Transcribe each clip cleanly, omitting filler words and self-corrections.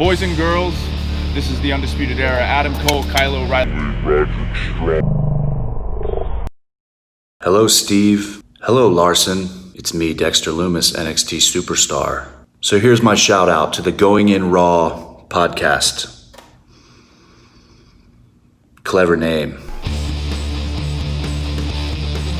Boys and girls, this is the Undisputed Era. Adam Cole, Kyle O'Reilly. Hello, Steve. Hello, Larson. It's me, Dexter Lumis, NXT Superstar. So here's my shout out to the Going In Raw podcast. Clever name.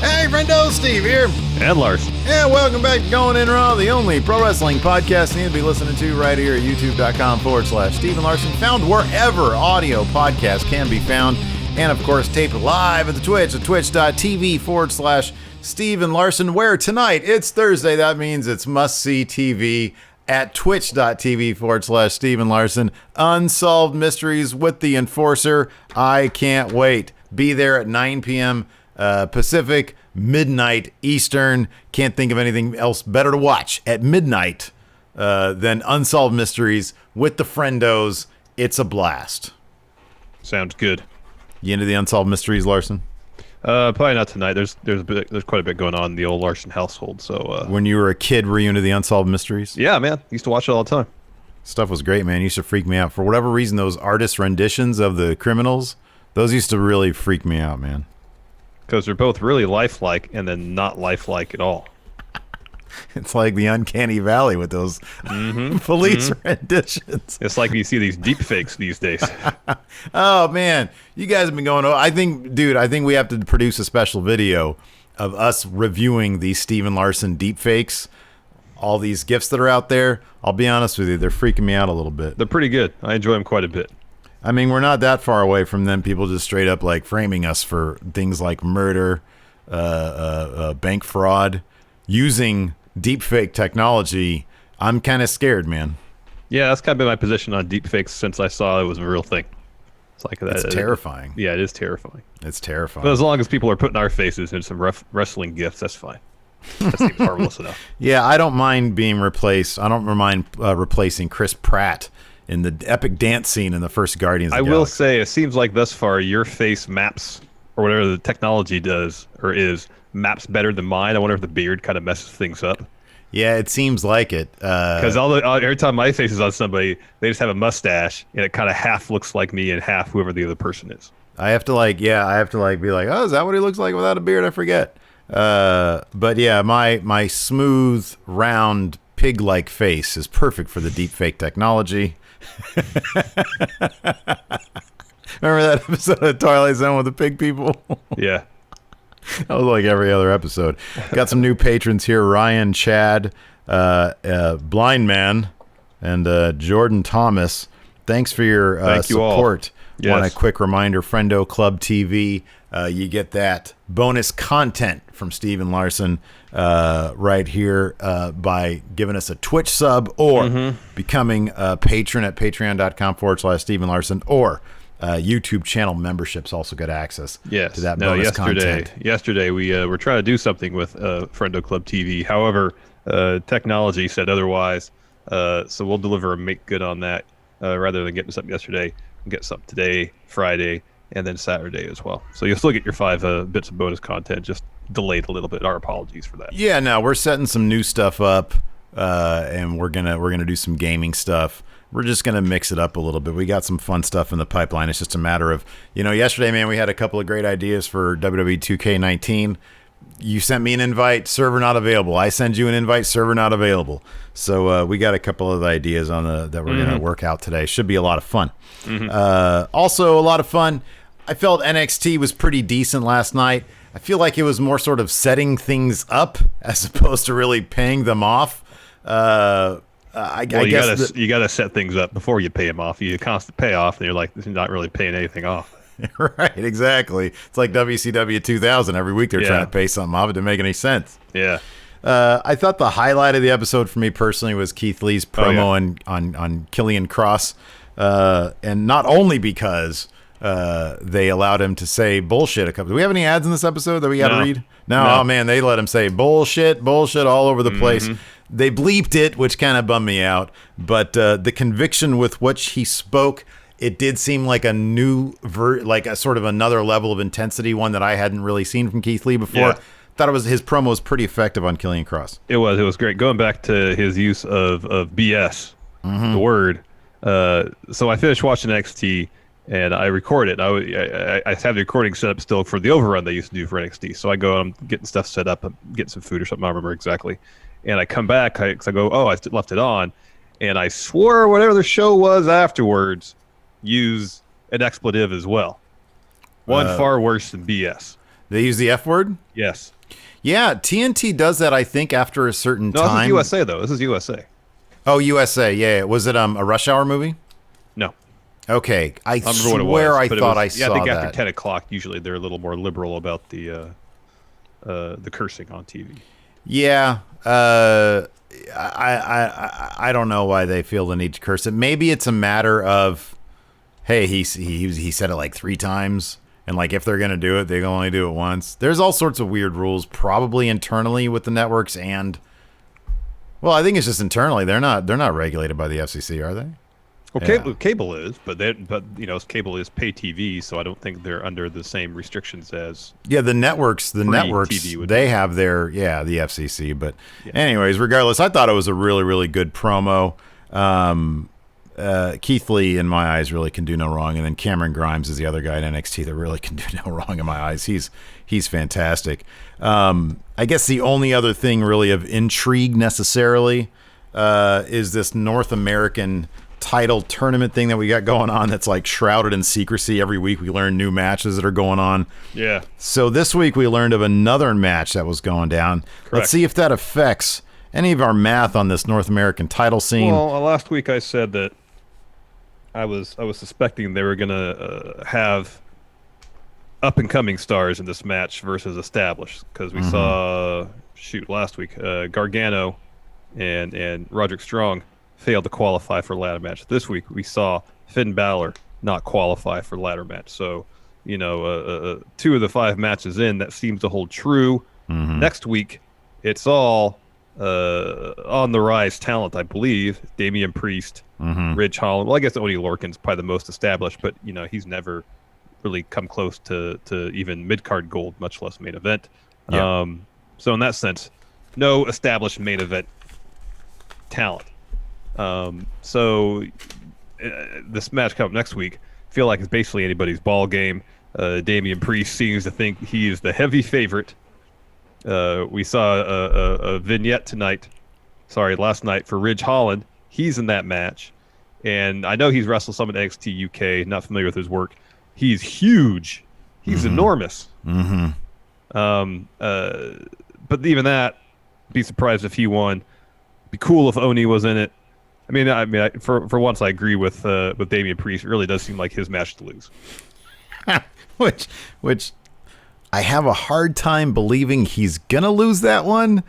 Hey, friendo, Steve here. And Larson. And welcome back to Going In Raw, the only pro wrestling podcast you need to be listening to right here at youtube.com/Steve and Larson. Found wherever audio podcasts can be found. And of course, taped live at the Twitch at twitch.tv/Steve and Larson, where tonight, it's Thursday. That means it's must-see TV at twitch.tv/Steve and Larson. Unsolved Mysteries with the Enforcer. I can't wait. Be there at 9 p.m. Pacific, midnight Eastern. Can't think of anything else better to watch at midnight than Unsolved Mysteries with the Friendos. It's a blast. Sounds good. You into the Unsolved Mysteries, Larson? Probably not tonight. There's quite a bit going on in the old Larson household. So when you were a kid, were you into the Unsolved Mysteries? Yeah, man. Used to watch it all the time. Stuff was great, man. Used to freak me out. For whatever reason, those artist renditions of the criminals, those used to really freak me out, man. Because they're both really lifelike and then not lifelike at all. It's like the uncanny valley with those police renditions. It's like you see these deep fakes these days. Oh, man. You guys have been going, I think we have to produce a special video of us reviewing these Steve and Larson deep fakes. All these GIFs that are out there. I'll be honest with you, they're freaking me out a little bit. They're pretty good. I enjoy them quite a bit. I mean, we're not that far away from them. People just straight up like framing us for things like murder, bank fraud, using deepfake technology. I'm kind of scared, man. Yeah, that's kind of been my position on deepfakes since I saw it was a real thing. It's like that. It's terrifying. Yeah, it is terrifying. It's terrifying. But as long as people are putting our faces in some wrestling gifts, that's fine. That seems harmless enough. Yeah, I don't mind being replaced. I don't mind replacing Chris Pratt in the epic dance scene in the first Guardians of the Galaxy. I will say, it seems like thus far your face maps, or whatever the technology does or is, maps better than mine. I wonder if the beard kind of messes things up. Yeah, it seems like it. Because every time my face is on somebody, they just have a mustache, and it kind of half looks like me and half whoever the other person is. I have to be like, oh, is that what he looks like without a beard? I forget. But yeah, my smooth, round, pig-like face is perfect for the deepfake technology. Remember that episode of Twilight Zone with the pig people? Yeah. That was like every other episode. Got some new patrons here. Ryan, Chad, Blind Man, and Jordan Thomas. Thanks for your support. Yes. Want a quick reminder, Friendo Club TV. You get that bonus content from Steve and Larson right here by giving us a Twitch sub or becoming a patron at patreon.com/Steve and Larson, or YouTube channel memberships also get access to that bonus content. Yesterday we were trying to do something with Friendo Club TV. However, technology said otherwise. So we'll deliver a make good on that rather than getting something yesterday. We'll get something today, Friday, and then Saturday as well. So you'll still get your 5 bits of bonus content, just delayed a little bit. Our apologies for that. Yeah, no, we're setting some new stuff up, and we're gonna do some gaming stuff. We're just gonna mix it up a little bit. We got some fun stuff in the pipeline. It's just a matter of, yesterday, man, we had a couple of great ideas for WWE 2K19. You sent me an invite, server not available. I send you an invite, server not available. So we got a couple of ideas on that we're gonna work out today. Should be a lot of fun. Also, a lot of fun. I felt NXT was pretty decent last night. I feel like it was more sort of setting things up as opposed to really paying them off. I guess you gotta set things up before you pay them off. You constant payoff, and you're like, this is not really paying anything off. Right, exactly. It's like WCW 2000. Every week they're trying to pay something off. It didn't make any sense. Yeah. I thought the highlight of the episode for me personally was Keith Lee's promo on Karrion Kross, and not only because they allowed him to say bullshit a couple. Do we have any ads in this episode that we got to read? No. Oh man, they let him say bullshit all over the place. They bleeped it, which kind of bummed me out. But the conviction with which he spoke, it did seem like a new, like a sort of another level of intensity, one that I hadn't really seen from Keith Lee before. Yeah. Thought his promo was pretty effective on Karrion Kross. It was great. Going back to his use of BS, the word. So I finished watching NXT, and I record it. I have the recording set up still for the overrun they used to do for NXT. So I go, I'm getting stuff set up, I'm getting some food or something, I don't remember exactly. And I come back, because I go, oh, I left it on. And I swore whatever the show was afterwards use an expletive as well. One far worse than BS. They use the F word? Yes. Yeah, TNT does that, I think, after a certain time. No, this is USA, though. This is USA. Oh, USA, yeah. Was it a Rush Hour movie? No. Okay, I remember swear what it was, I thought I saw that. I think after 10 o'clock, usually they're a little more liberal about the cursing on TV. Yeah, I don't know why they feel the need to curse it. Maybe it's a matter of, hey, he said it like 3 times, and like if they're gonna do it, they can only do it once. There's all sorts of weird rules, probably internally with the networks, and well, I think it's just internally. They're not regulated by the FCC, are they? Well, cable is, but cable is pay TV, so I don't think they're under the same restrictions as the networks. The networks TV they have their the FCC. But anyways, regardless, I thought it was a really really good promo. Keith Lee, in my eyes, really can do no wrong, and then Cameron Grimes is the other guy in NXT that really can do no wrong in my eyes. He's fantastic. I guess the only other thing really of intrigue necessarily is this North American title tournament thing that we got going on that's like shrouded in secrecy. Every week we learn new matches that are going on. Yeah. So this week we learned of another match that was going down. Correct. Let's see if that affects any of our math on this North American title scene. Well, last week I said that I was suspecting they were gonna have up and coming stars in this match versus established, because we saw last week Gargano and Roderick Strong failed to qualify for ladder match. This week we saw Finn Balor not qualify for ladder match. So, 2 of the 5 matches in, that seems to hold true. Next week, it's all on the rise talent, I believe. Damian Priest, Ridge Holland. Well, I guess Oney Lorcan's probably the most established, but he's never really come close to even mid-card gold, much less main event. Yeah. So in that sense, no established main event talent. So this match coming up next week, I feel like it's basically anybody's ball game. Damian Priest seems to think he is the heavy favorite. We saw a vignette last night for Ridge Holland. He's in that match, and I know he's wrestled some at NXT UK. Not familiar with his work. He's huge. He's enormous. But even that, be surprised if he won. Be cool if Oney was in it. I mean, for once, I agree with Damian Priest. It really does seem like his match to lose. which I have a hard time believing he's gonna lose that one,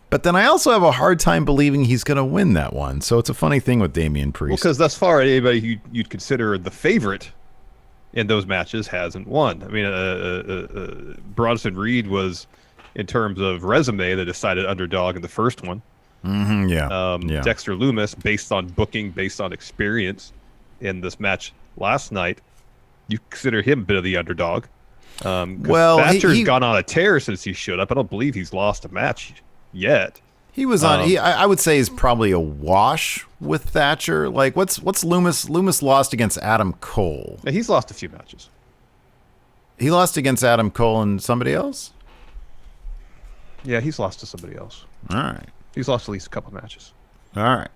but then I also have a hard time believing he's gonna win that one. So it's a funny thing with Damian Priest. Well, because thus far, anybody you'd consider the favorite in those matches hasn't won. I mean, Bronson Reed was, in terms of resume, the decided underdog in the first one. Dexter Lumis, based on booking, based on experience in this match last night, you consider him a bit of the underdog. Well, Thatcher's gone on a tear since he showed up. I don't believe he's lost a match yet. He was on. I would say he's probably a wash with Thatcher. Like, what's Lumis? Lumis lost against Adam Cole. Yeah, he's lost a few matches. He lost against Adam Cole and somebody else. Yeah, he's lost to somebody else. All right. He's lost at least a couple matches. All right.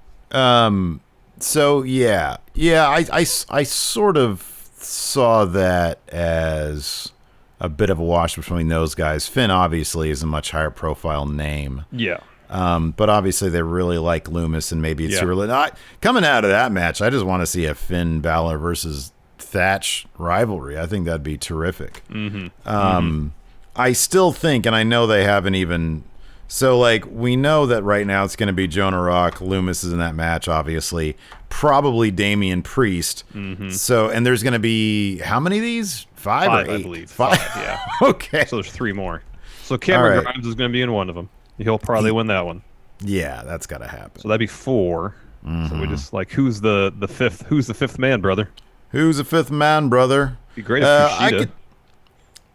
So yeah, I sort of saw that as a bit of a wash between those guys. Finn obviously is a much higher profile name. Yeah. But obviously they really like Lumis, and maybe it's too early. Coming out of that match, I just want to see a Finn Balor versus Thatch rivalry. I think that'd be terrific. I still think, and I know they haven't even. So, like, we know that right now it's going to be Jonah Rock. Lumis is in that match, obviously. Probably Damian Priest. So, and there's going to be, how many of these? 5 or 8? I believe. 5, yeah. Okay. So there's 3 more. So Cameron Grimes is going to be in one of them. He'll probably win that one. Yeah, that's got to happen. So that'd be 4. So we just, like, who's the fifth? Who's the 5th man, brother? Who's the 5th man, brother? Be great if Kushida.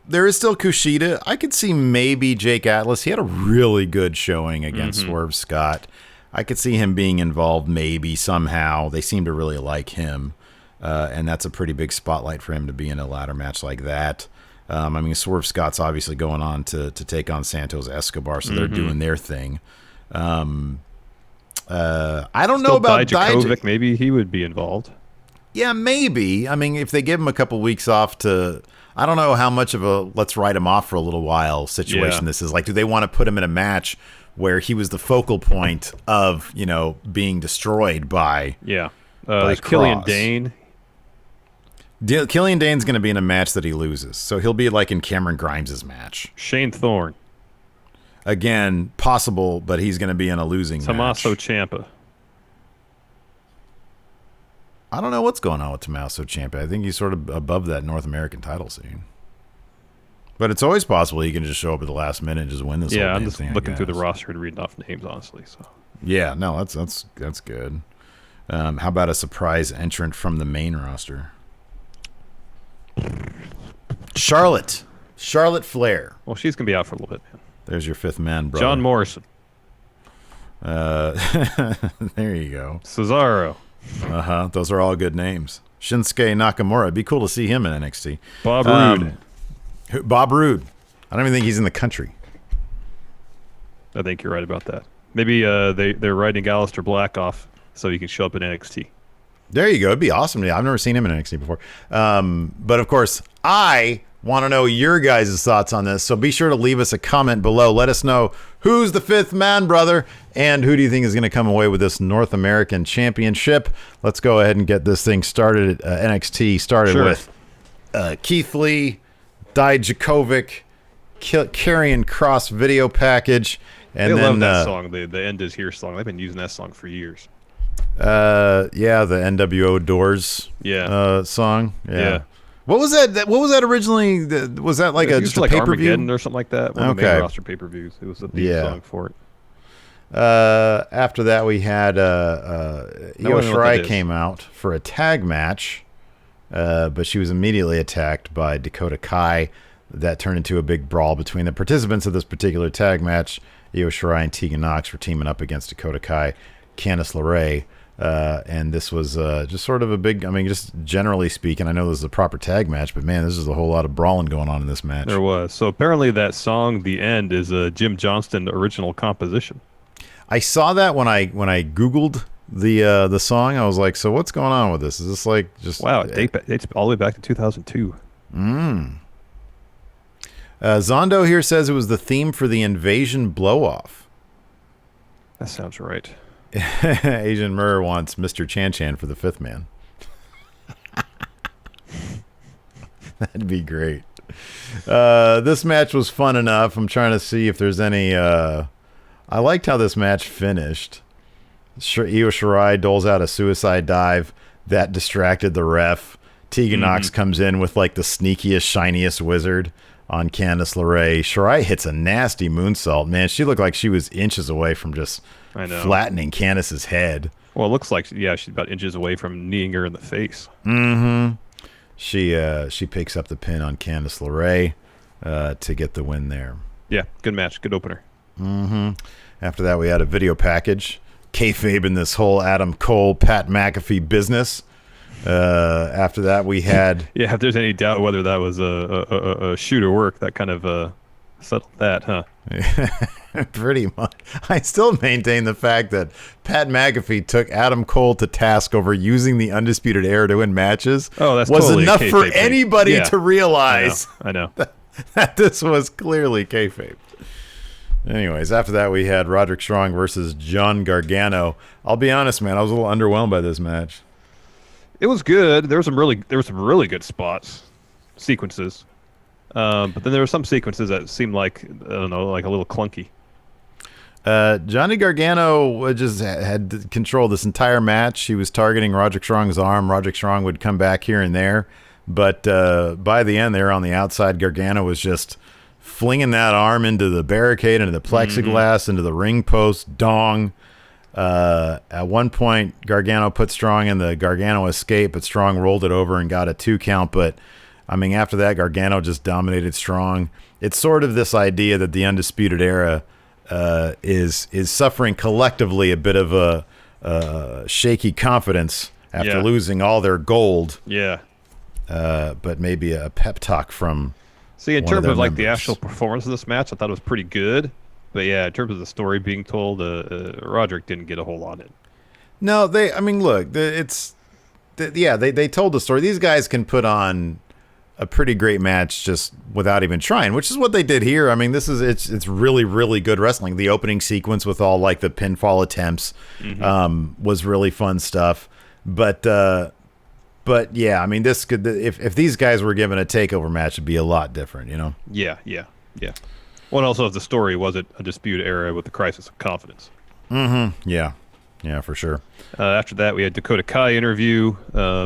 There is still Kushida. I could see maybe Jake Atlas. He had a really good showing against Swerve Scott. I could see him being involved maybe somehow. They seem to really like him, and that's a pretty big spotlight for him to be in a ladder match like that. I mean, Swerve Scott's obviously going on to take on Santos Escobar, so they're doing their thing. I don't know about Dijakovic. Maybe he would be involved. Yeah, maybe. I mean, if they give him a couple weeks off to, I don't know how much of a let's write him off for a little while situation this is. Like, do they want to put him in a match where he was the focal point of, being destroyed by by Killian Dane? Killian Dane's going to be in a match that he loses, so he'll be like in Cameron Grimes' match. Shane Thorne. Again, possible, but he's going to be in a losing Tommaso match. Ciampa. I don't know what's going on with Tommaso Ciampa. I think he's sort of above that North American title scene. But it's always possible he can just show up at the last minute and just win this whole Yeah, damn I'm just thing, looking through the roster and reading off names, honestly. So. Yeah, no, that's good. How about a surprise entrant from the main roster? Charlotte Flair. Well, she's going to be out for a little bit, man. There's your fifth man, brother. John Morrison. There you go. Cesaro. Those are all good names. Shinsuke Nakamura. It'd be cool to see him in NXT. Bob Roode. Bob Roode. I don't even think he's in the country. I think you're right about that. Maybe they're writing Aleister Black off so he can show up in NXT. There you go. It'd be awesome. I've never seen him in NXT before. But of course, I want to know your guys' thoughts on this. So be sure to leave us a comment below. Let us know who's the fifth man, brother, and who do you think is going to come away with this North American Championship. Let's go ahead and get this thing started. NXT started with Keith Lee, Dijakovic, Karrion Kross video package. And they then, love that song, the End Is Here song. They've been using that song for years. The NWO Doors song. Yeah. What was that? What was that originally? Was that like just a like pay-per-view Armageddon or something like that? One of the main roster pay-per-views. It was the theme song for it. After that, we had Io Shirai came out for a tag match, but she was immediately attacked by Dakota Kai. That turned into a big brawl between the participants of this particular tag match. Io Shirai and Tegan Nox were teaming up against Dakota Kai, Candice LeRae. And this was just sort of a big, just generally speaking, I know this is a proper tag match, but man, this is a whole lot of brawling going on in this match. There was. So apparently that song, The End, is a Jim Johnston original composition. I saw that when I Googled the song. I was like, so what's going on with this? Is this like just... Wow, it dates all the way back to 2002. Zondo here says it was the theme for the Invasion Blow-Off. That sounds right. Asian Murr wants Mr. Chan Chan for the fifth man. That'd be great. This match was fun enough. I'm trying to see if there's any... I liked how this match finished. Io Shirai doles out a suicide dive. That distracted the ref. Tegan Nox comes in with like the sneakiest, shiniest wizard on Candice LeRae. Shirai hits a nasty moonsault. Man, she looked like she was inches away from just... flattening Candice's head. Well, it looks like, she's about inches away from kneeing her in the face. She picks up the pin on Candice LeRae to get the win there. Yeah, good match, good opener. After that, we had a video package. Kayfabe in this whole Adam Cole, Pat McAfee business. After that, we had... Yeah, if there's any doubt whether that was a shoot or work, that kind of settled that, huh? Pretty much. I still maintain the fact that Pat McAfee took Adam Cole to task over using the Undisputed Era to win matches. Oh, that's was totally enough for anybody to realize I know. that this was clearly kayfabe. Anyways, after that we had Roderick Strong versus John Gargano. I'll be honest, man, I was a little underwhelmed by this match. It was good. There were some really good sequences. But then there were some sequences that seemed like, I don't know, like a little clunky. Johnny Gargano just had control this entire match. He was targeting Roderick Strong's arm. Roderick Strong would come back here and there. But by the end, they were on the outside. Gargano was just flinging that arm into the barricade, into the plexiglass, into the ring post, dong. At one point, Gargano put Strong in the Gargano escape, but Strong rolled it over and got a 2 count. But after that, Gargano just dominated Strong. It's sort of this idea that the Undisputed Era is suffering collectively a bit of a shaky confidence after losing all their gold. Yeah. But maybe a pep talk from. See, in one terms their of like members. the actual performance of this match, I thought it was pretty good. But yeah, in terms of the story being told, Roderick didn't get a whole lot in. No, I mean, look, they told the story. These guys can put on a pretty great match just without even trying, which is what they did here. I mean, it's really, really good wrestling. The opening sequence with all like the pinfall attempts was really fun stuff. But yeah, I mean, this could, if these guys were given a takeover match, it'd be a lot different, you know? Yeah. Well, and also if the story wasn't a dispute era with the crisis of confidence. Yeah, for sure. After that, we had Dakota Kai interview.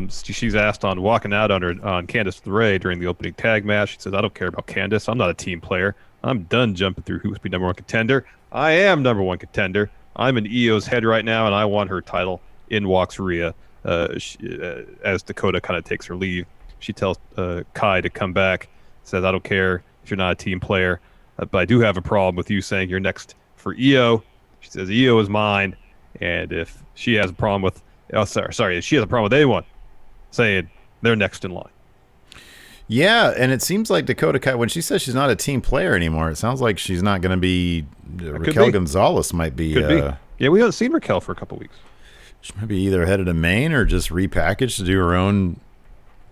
She's asked on walking out on Candice LeRae during the opening tag match. She says, "I don't care about Candice. I'm not a team player. I'm done jumping through hoops to be number one contender. I am number one contender. I'm in EO's head right now, and I want her title." In walks Rhea. As Dakota kind of takes her leave, she tells Kai to come back. Says, "I don't care if you're not a team player, but I do have a problem with you saying you're next for EO." She says, "EO is mine, and if she has a problem with, if she has a problem with anyone saying they're next in line." Yeah, and it seems like Dakota Kai, when she says she's not a team player anymore, it sounds like she's not going to be. Raquel Gonzalez might be. Could be. Yeah, we haven't seen Raquel for a couple weeks. She might be either headed to Maine or just repackaged to do her own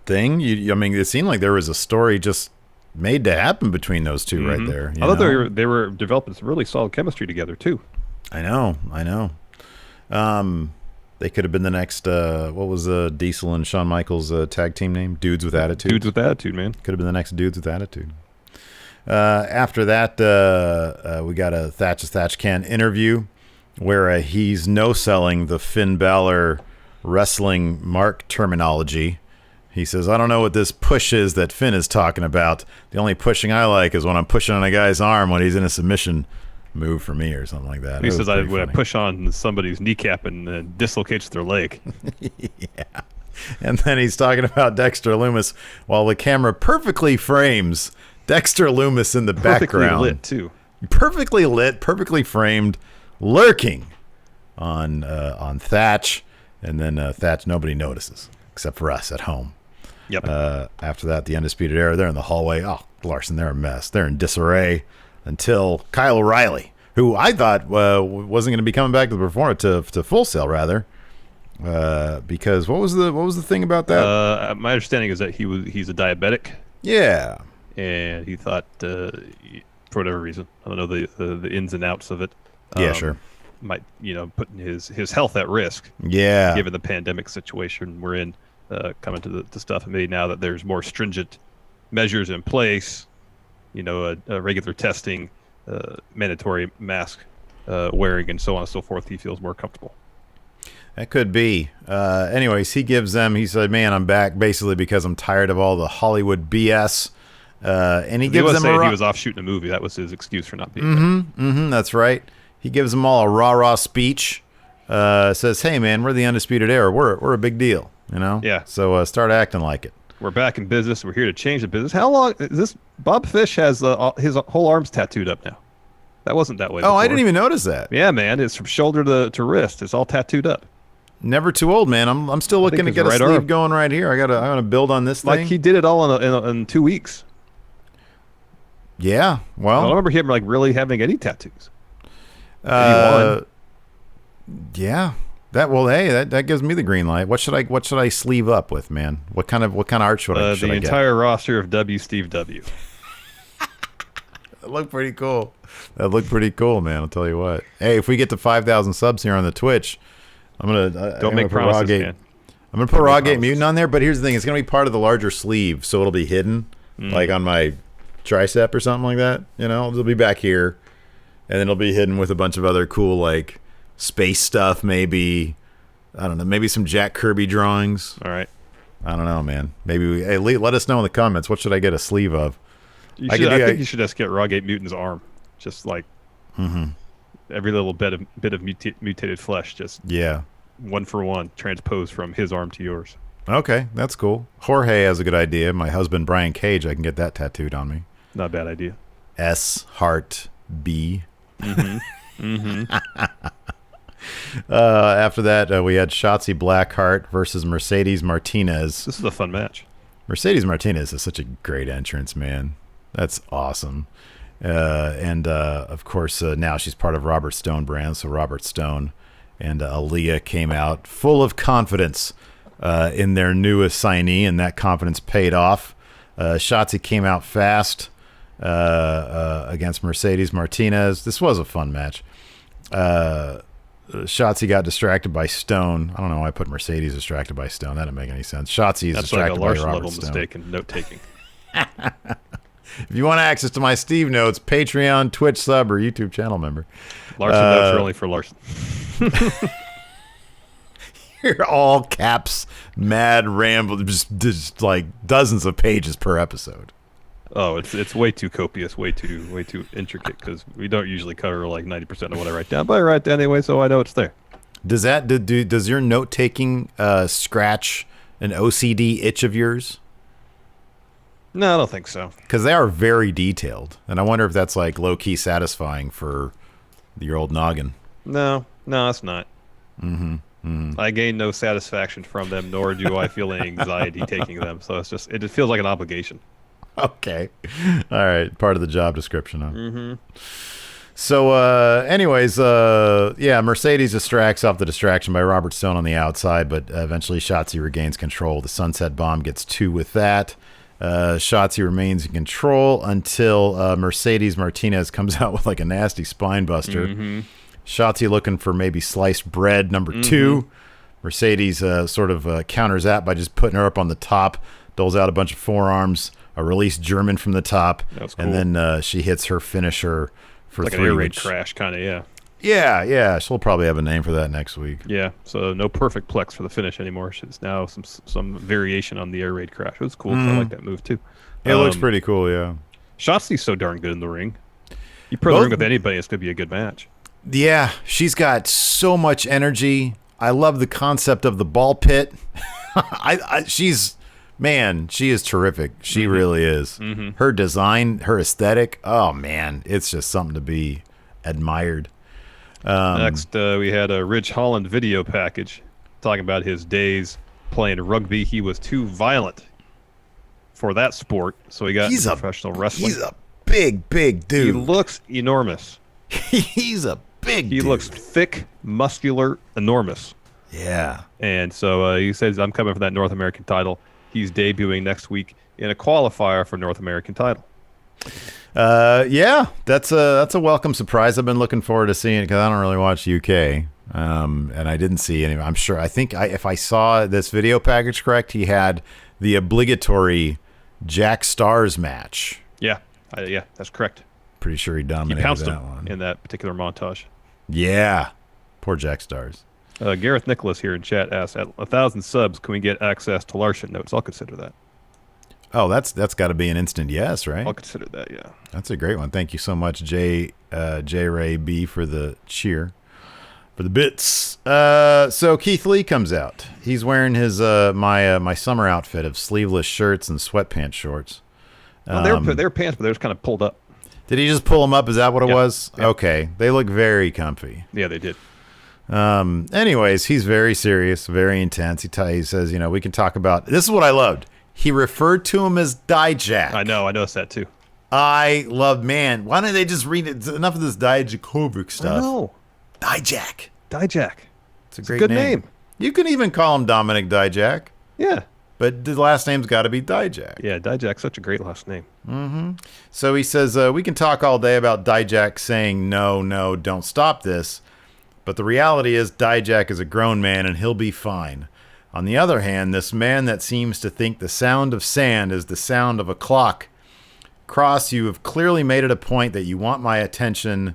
thing. I mean, it seemed like there was a story just made to happen between those two right there. I thought they were developing some really solid chemistry together too. I know. They could have been the next. What was Diesel and Shawn Michaels' tag team name? Dudes with Attitude. Dudes with Attitude, man. Could have been the next Dudes with Attitude. After that, we got a Thatch Can interview, where he's no-selling the Finn Balor wrestling mark terminology. He says, "I don't know what this push is that Finn is talking about. The only pushing I like is when I'm pushing on a guy's arm when he's in a submission move for me," or something like that. He says, when I push on somebody's kneecap and dislocates their leg. Yeah. And then he's talking about Dexter Lumis while the camera perfectly frames Dexter Lumis in the background. Perfectly lit, too. Perfectly lit, perfectly framed, lurking on Thatch, and then Thatch, nobody notices except for us at home. Yep. After that, the Undisputed Era, they're in the hallway. Oh, Larson, they're a mess. They're in disarray until Kyle O'Reilly, who I thought wasn't going to be coming back to the performance to Full Sail, rather, because what was the thing about that? My understanding is that he's a diabetic. Yeah. And he thought, for whatever reason, I don't know the ins and outs of it. Yeah, sure. Might putting his health at risk. Yeah. Given the pandemic situation we're in, coming to the stuff, and maybe now that there's more stringent measures in place, regular testing, mandatory mask wearing, and so on and so forth, he feels more comfortable. That could be. Anyways, he said, "Man, I'm back basically because I'm tired of all the Hollywood BS." And he gives them he was off shooting a movie. That was his excuse for not being there. That's right. He gives them all a rah-rah speech. Says, "Hey, man, we're the Undisputed Era. We're a big deal, Yeah. So start acting like it. We're back in business. We're here to change the business." How long is this? Bob Fish has his whole arms tattooed up now. That wasn't that way before. Oh, I didn't even notice that. Yeah, man. It's from shoulder to wrist. It's all tattooed up. Never too old, man. I'm still looking to get a sleeve going right here. I gotta build on this thing. Like he did it all in 2 weeks. Yeah. Well, I don't remember him like really having any tattoos. Yeah. That gives me the green light. What should I sleeve up with, man? What kind of art should I get? The entire roster of Steve W. That looked pretty cool. Man. I'll tell you what. Hey, if we get to 5,000 subs here on the Twitch, I'm gonna don't make promises, man. I'm gonna put Rawgate Mutant on there, but here's the thing: it's gonna be part of the larger sleeve, so it'll be hidden, like on my tricep or something like that. It'll be back here, and then it'll be hidden with a bunch of other cool like space stuff. Maybe I don't know. Maybe some Jack Kirby drawings. All right. I don't know, man. Maybe let us know in the comments. What should I get a sleeve of? I think you should just get Rawgate Mutant's arm, just like every little bit of mutated flesh, just one for one transposed from his arm to yours. Okay, that's cool. Jorge has a good idea. My husband Brian Cage, I can get that tattooed on me. Not a bad idea. S Heart B. After that, we had Shotzi Blackheart versus Mercedes Martinez. This is a fun match. Mercedes Martinez is such a great entrance, man. That's awesome. Of course, now she's part of Robert Stone brand, so Robert Stone and Aaliyah came out full of confidence in their new assignee, and that confidence paid off. Shotzi came out fast against Mercedes Martinez. This was a fun match. Shotzi got distracted by Stone. I don't know why I put Mercedes distracted by Stone. That didn't make any sense. Shotzi is distracted by Robert Stone. That's like a Larson level mistake in note-taking. If you want access to my Steve notes, Patreon, Twitch sub, or YouTube channel member. Larson notes are only for Larson. You're all caps, mad ramble, just like dozens of pages per episode. Oh, it's way too copious, way too intricate, because we don't usually cover like 90% of what I write down, but I write down anyway, so I know it's there. Does your note taking scratch an OCD itch of yours? No, I don't think so. Because they are very detailed, and I wonder if that's like low key satisfying for your old noggin. No, it's not. I gain no satisfaction from them, nor do I feel any anxiety taking them. So it just feels like an obligation. Okay. All right. Part of the job description. Huh? So, anyways, Mercedes distracts off the distraction by Robert Stone on the outside, but eventually Shotzi regains control. The Sunset Bomb gets 2 with that. Shotzi remains in control until Mercedes Martinez comes out with like a nasty spine buster. Shotzi looking for maybe sliced bread number 2. Mercedes sort of counters that by just putting her up on the top, doles out a bunch of forearms, a release German from the top, that was cool. And then she hits her finisher for like 3. Like an air raid crash, kind of, yeah. Yeah. She'll probably have a name for that next week. Yeah, so no perfect plex for the finish anymore. It's now some variation on the air raid crash. It was cool. I like that move, too. It looks pretty cool, yeah. Shotzi's so darn good in the ring. You put her in the ring with anybody, it's going to be a good match. Yeah, she's got so much energy. I love the concept of the ball pit. She is terrific. She really is. Her design, her aesthetic, oh man, it's just something to be admired. Next, we had a Ridge Holland video package talking about his days playing rugby. He was too violent for that sport, so he got into professional wrestling. He's a big dude. He looks enormous. He's a big dude. He looks thick, muscular, enormous. Yeah. And so he says, I'm coming for that North American title. He's debuting next week in a qualifier for North American title. Yeah, that's a welcome surprise. I've been looking forward to seeing it because I don't really watch UK, and I didn't see any. If I saw this video package correct, he had the obligatory Jack Stars match. Yeah, that's correct. Pretty sure he dominated that one in that particular montage. Yeah, poor Jack Stars. Gareth Nicholas here in chat asks, at 1,000 subs, can we get access to Larson notes? I'll consider that. Oh, that's got to be an instant yes, right? I'll consider that, yeah. That's a great one. Thank you so much, J Ray B, for the cheer, for the bits. So Keith Lee comes out. He's wearing his my summer outfit of sleeveless shirts and sweatpants shorts. Well, they're pants, but they're just kind of pulled up. Did he just pull them up? Is that what it was? Yeah. Okay, they look very comfy. Yeah, they did. Anyways, he's very serious, very intense. He says, we can talk about. This is what I loved. He referred to him as Dijak. I know. I noticed that too. I love, man. Why don't they just read it? Enough of this Dijakovic stuff. No. Dijak. It's a great good name. You can even call him Dominic Dijak. Yeah. But the last name's got to be Dijak. Yeah, Dijak's such a great last name. Mm-hmm. So he says, we can talk all day about Dijak saying, no, don't stop this. But the reality is Dijak is a grown man and he'll be fine. On the other hand, this man that seems to think the sound of sand is the sound of a clock. Kross, you have clearly made it a point that you want my attention,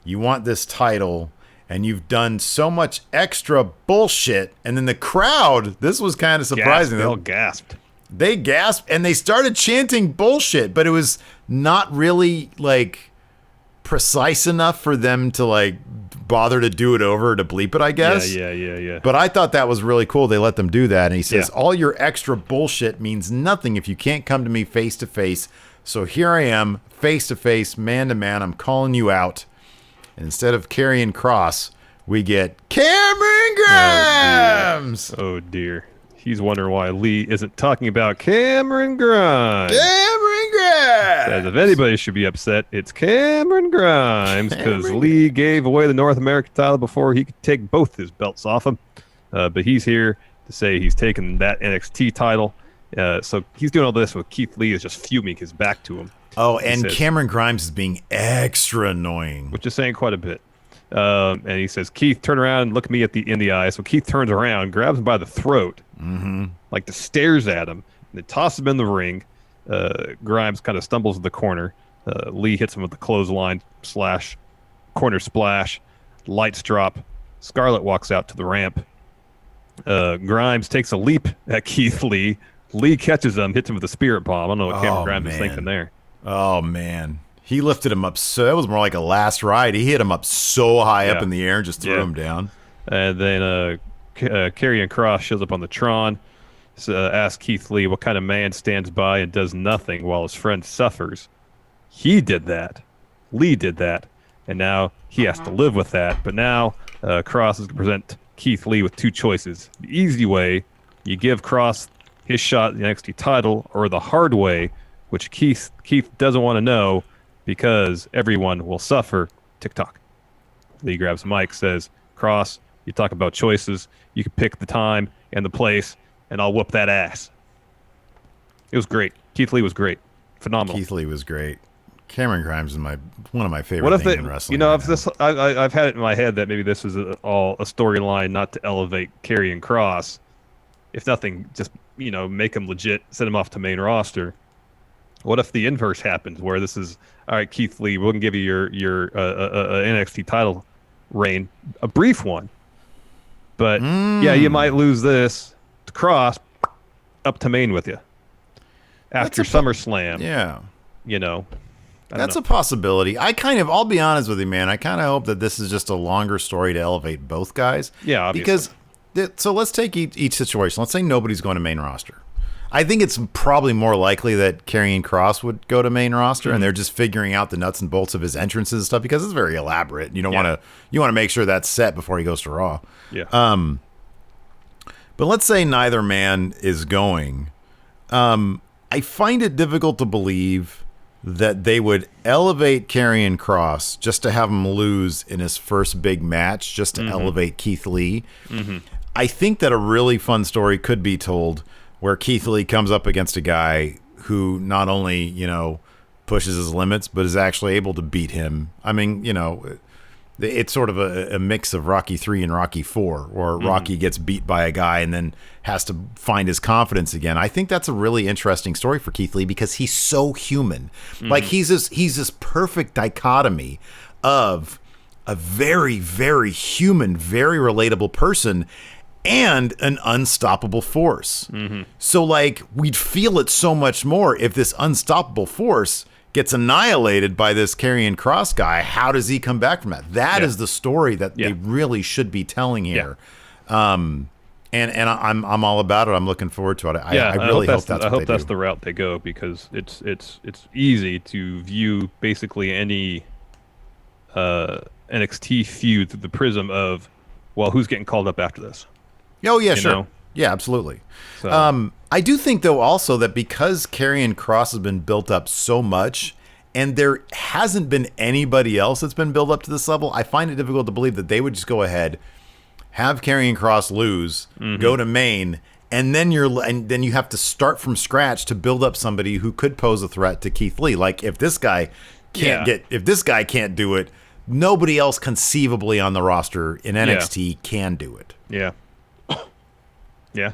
you want this title, and you've done so much extra bullshit. And then the crowd, this was kind of surprising. They all gasped. They gasped and they started chanting bullshit, but it was not really like precise enough for them to like bother to do it over to bleep it, I guess. Yeah. But I thought that was really cool. They let them do that. And he says, all your extra bullshit means nothing if you can't come to me face to face. So here I am, face to face, man to man. I'm calling you out. And instead of Karrion Kross, we get Cameron Grimes. Oh dear. He's wondering why Lee isn't talking about Cameron Grimes. Cameron Grimes. Says if anybody should be upset, it's Cameron Grimes, because Lee gave away the North American title before he could take both his belts off him. But he's here to say he's taken that NXT title. So he's doing all this with Keith Lee is just fuming his back to him. Oh, and Cameron Grimes is being extra annoying. Which is saying quite a bit. And he says, Keith, turn around and look me in the eye. So Keith turns around, grabs him by the throat, like stares at him, and then tosses him in the ring. Grimes kind of stumbles in the corner. Lee hits him with the clothesline / corner splash. Lights drop. Scarlett walks out to the ramp. Grimes takes a leap at Keith Lee. Lee catches him, hits him with a spirit bomb. I don't know what Cameron Grimes is thinking there. Oh, man. He lifted him up so that was more like a last ride. He hit him up so high up in the air and just threw him down. And then Karrion Kross shows up on the Tron, asks Keith Lee what kind of man stands by and does nothing while his friend suffers. He did that. Lee did that. And now he has to live with that. But now Kross is going to present Keith Lee with two choices. The easy way, you give Kross his shot at the NXT title, or the hard way, which Keith doesn't want to know, because everyone will suffer. TikTok. Lee grabs the mic, says, Kross, you talk about choices. You can pick the time and the place, and I'll whoop that ass. It was great. Keith Lee was great. Phenomenal. Keith Lee was great. Cameron Grimes is one of my favorite things in wrestling. I've had it in my head that maybe this is all a storyline not to elevate Karrion Kross. If nothing, just make him legit, send him off to main roster. What if the inverse happens, where this is, all right, Keith Lee, we're going to give you your NXT title reign, a brief one. But, you might lose this to Kross, up to main with you. After SummerSlam. Yeah. That's a possibility. I'll be honest with you, man. I kind of hope that this is just a longer story to elevate both guys. Yeah, obviously. So let's take each situation. Let's say nobody's going to main roster. I think it's probably more likely that Karrion Kross would go to main roster, and they're just figuring out the nuts and bolts of his entrances and stuff, because it's very elaborate. You want to make sure that's set before he goes to Raw. Yeah. But let's say neither man is going. I find it difficult to believe that they would elevate Karrion Kross just to have him lose in his first big match, just to elevate Keith Lee. I think that a really fun story could be told where Keith Lee comes up against a guy who not only, pushes his limits, but is actually able to beat him. I mean, it's sort of a mix of Rocky 3 and Rocky 4, where Rocky gets beat by a guy and then has to find his confidence again. I think that's a really interesting story for Keith Lee, because he's so human. Like he's this perfect dichotomy of a very, very human, very relatable person and an unstoppable force. So we'd feel it so much more if this unstoppable force gets annihilated by this Karrion Kross guy. How does he come back from that? That is the story that they really should be telling here. And I'm all about it. I'm looking forward to it. I really hope that's the route they go, because it's easy to view basically any NXT feud through the prism of, well, who's getting called up after this? Oh, yeah, sure. Yeah, absolutely. So. I do think, though, also that because Karrion Kross has been built up so much, and there hasn't been anybody else that's been built up to this level, I find it difficult to believe that they would just go ahead, have Karrion Kross lose, go to main, and then you have to start from scratch to build up somebody who could pose a threat to Keith Lee. Like, if this guy can't do it, nobody else conceivably on the roster in NXT can do it. Yeah. Yeah.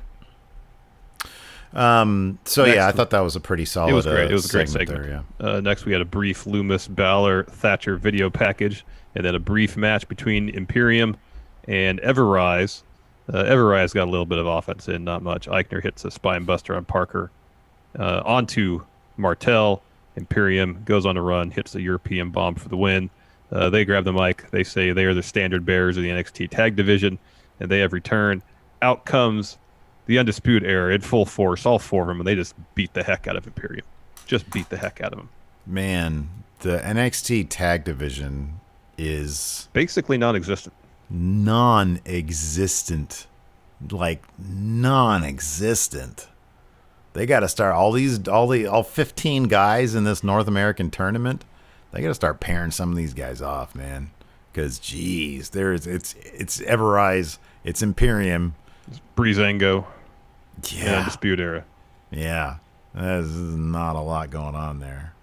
I thought that was a pretty solid. It was great. It was a great segment. There, yeah. Next, we had a brief Lumis Balor Thatcher video package, and then a brief match between Imperium and Everrise. Everrise got a little bit of offense in, not much. Eichner hits a spine buster on Parker. Onto Martel. Imperium goes on a run, hits the European bomb for the win. They grab the mic. They say they are the standard bearers of the NXT tag division, and they have returned. Out comes the Undisputed Era in full force, all four of them, and they just beat the heck out of Imperium. Just beat the heck out of them. Man, the NXT tag division is basically non-existent. Non-existent. Like non-existent. They got to start all 15 guys in this North American tournament. They got to start pairing some of these guys off, man. Because geez, it's Everrise, it's Imperium, It's Breezango, yeah, Undisputed Era. Yeah, there's not a lot going on there.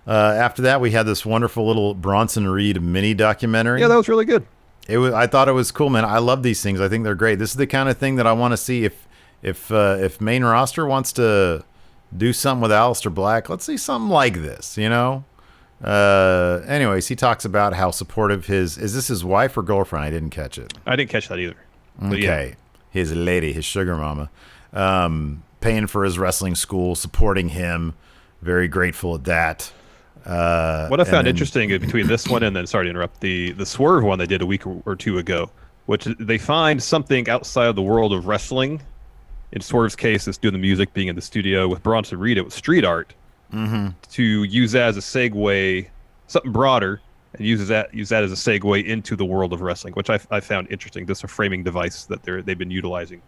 After that, we had this wonderful little Bronson Reed mini documentary. Yeah, that was really good. I thought it was cool, man. I love these things. I think they're great. This is the kind of thing that I want to see. If main roster wants to do something with Aleister Black, let's see something like this, you know? Anyways, he talks about how supportive is this his wife or girlfriend? I didn't catch it. I didn't catch that either. But Okay. yeah. His lady, his sugar mama, paying for his wrestling school, supporting him. Very grateful at that. What I found interesting between this one and then, sorry to interrupt, the Swerve one they did a week or two ago, which they find something outside of the world of wrestling. In Swerve's case, it's doing the music, being in the studio. With Bronson Reed, it was street art. Mm-hmm. To use that as a segue, something broader, and use that as a segue into the world of wrestling, which I found interesting. This is a framing device that they've been utilizing,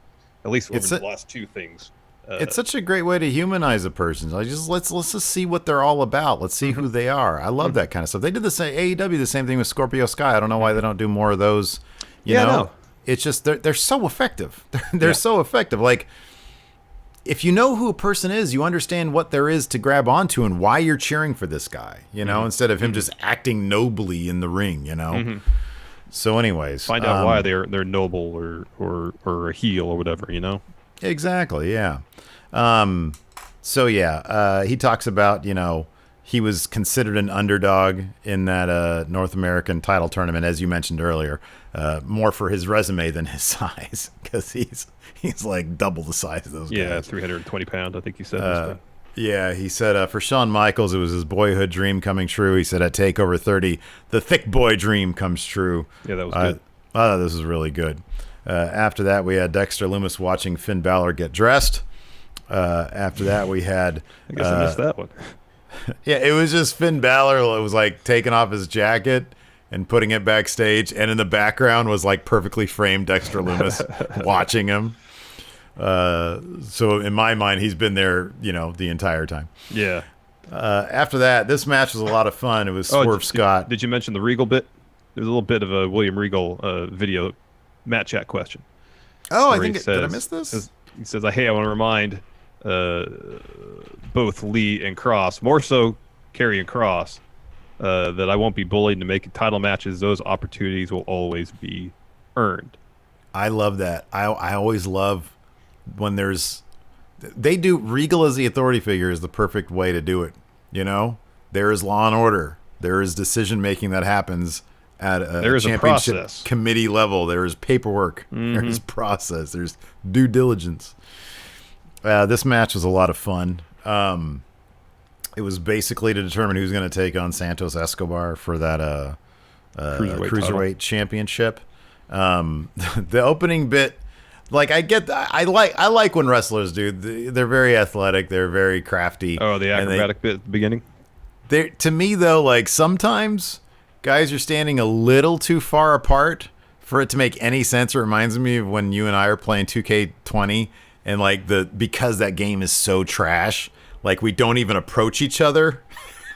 at least over the last two things. It's such a great way to humanize a person. Let's just see what they're all about. Let's see who they are. I love that kind of stuff. They did the same AEW, the same thing with Scorpio Sky. I don't know why they don't do more of those. You know? No. It's just they're so effective. They're so effective. Like, if you know who a person is, you understand what there is to grab onto and why you're cheering for this guy, you know, instead of him just acting nobly in the ring, you know. So anyways, find out why they're noble or a heel or whatever, you know. Exactly, yeah. So yeah, he talks about, you know, he was considered an underdog in that North American title tournament, as you mentioned earlier, more for his resume than his size, because he's like double the size of those guys. Yeah, 320 pounds, I think he said. Yeah, he said for Shawn Michaels, it was his boyhood dream coming true. He said at TakeOver 30, the thick boy dream comes true. Yeah, that was good. This was really good. After that, we had Dexter Lumis watching Finn Balor get dressed. After that, we had... I guess I missed that one. Yeah, it was just Finn Balor. It was like taking off his jacket and putting it backstage, and in the background was like perfectly framed Dexter Lumis watching him. So in my mind, he's been there, you know, the entire time. Yeah. After that, this match was a lot of fun. It was Swerve Scott. Did you mention the Regal bit? There's a little bit of a William Regal video Matt chat question. Oh, did I miss this? He says, hey, I want to remind both Lee and Kross, more so Karrion Kross, that I won't be bullied into making title matches. Those opportunities will always be earned. I love that. I always love when they do Regal as the authority figure is the perfect way to do it. You know, there is law and order. There is decision making that happens at a championship committee level. There is paperwork. There is process. There's due diligence. This match was a lot of fun. It was basically to determine who's going to take on Santos Escobar for that cruiserweight championship. The opening bit, like I like when wrestlers do. They're very athletic. They're very crafty. Oh, the acrobatic bit at the beginning. To me though, like sometimes guys are standing a little too far apart for it to make any sense. It reminds me of when you and I are playing 2K20 and like because that game is so trash, like we don't even approach each other.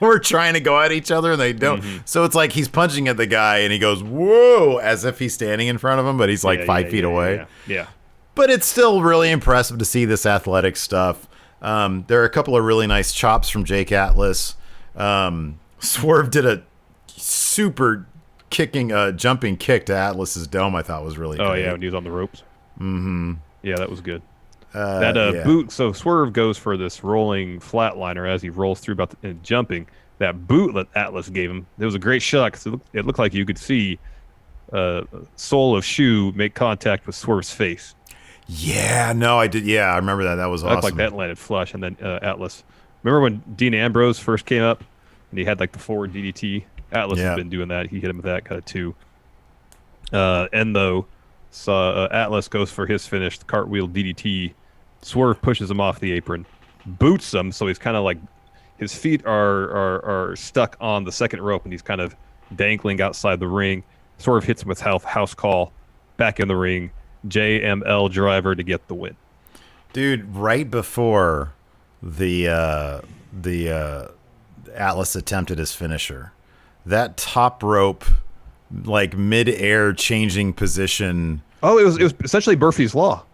We're trying to go at each other and they don't. So it's like he's punching at the guy and he goes, whoa, as if he's standing in front of him, but he's like 5 feet away. Yeah. But it's still really impressive to see this athletic stuff. There are a couple of really nice chops from Jake Atlas. Swerve did a super jumping kick to Atlas's dome. I thought was really good. Oh yeah, when he was on the ropes. Yeah, that was good. Boot. So Swerve goes for this rolling flatliner as he rolls through jumping. That boot that Atlas gave him, it was a great shot because it looked like you could see sole of shoe make contact with Swerve's face. Yeah, no, I did. Yeah, I remember that. That was awesome. Like that landed flush, and then Atlas. Remember when Dean Ambrose first came up and he had like the forward DDT? Atlas has been doing that. He hit him with that kind of too. Endo saw Atlas goes for his finish, the cartwheel DDT. Swerve pushes him off the apron, boots him, so he's kind of like his feet are stuck on the second rope, and he's kind of dangling outside the ring. Swerve hits him with house call, back in the ring, JML driver to get the win. Dude, right before the Atlas attempted his finisher, that top rope, like mid-air changing position. Oh, it was essentially Murphy's Law.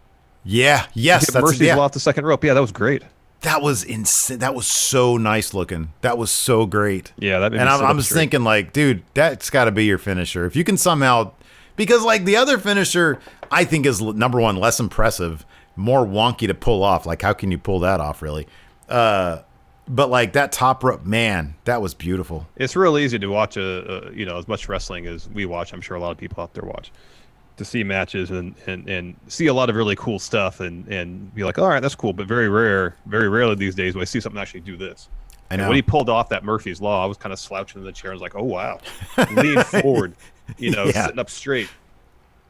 Yeah, yes, that's Murphy's Law off the second rope. Yeah, that was great. That was insane. That was so nice looking. That was so great. Yeah, that made me and sit I'm up just straight. thinking, like, dude, that's got to be your finisher. If you can somehow, because like the other finisher, I think is number one, less impressive, more wonky to pull off. Like, how can you pull that off, really? But like that top rope, man, that was beautiful. It's real easy to watch as much wrestling as we watch. I'm sure a lot of people out there watch, to see matches and see a lot of really cool stuff and be like, all right, that's cool, but very rarely these days will I see something actually do this. I know. And when he pulled off that Murphy's Law, I was kind of slouching in the chair. I was like, oh wow, lean forward, Yeah. sitting up straight,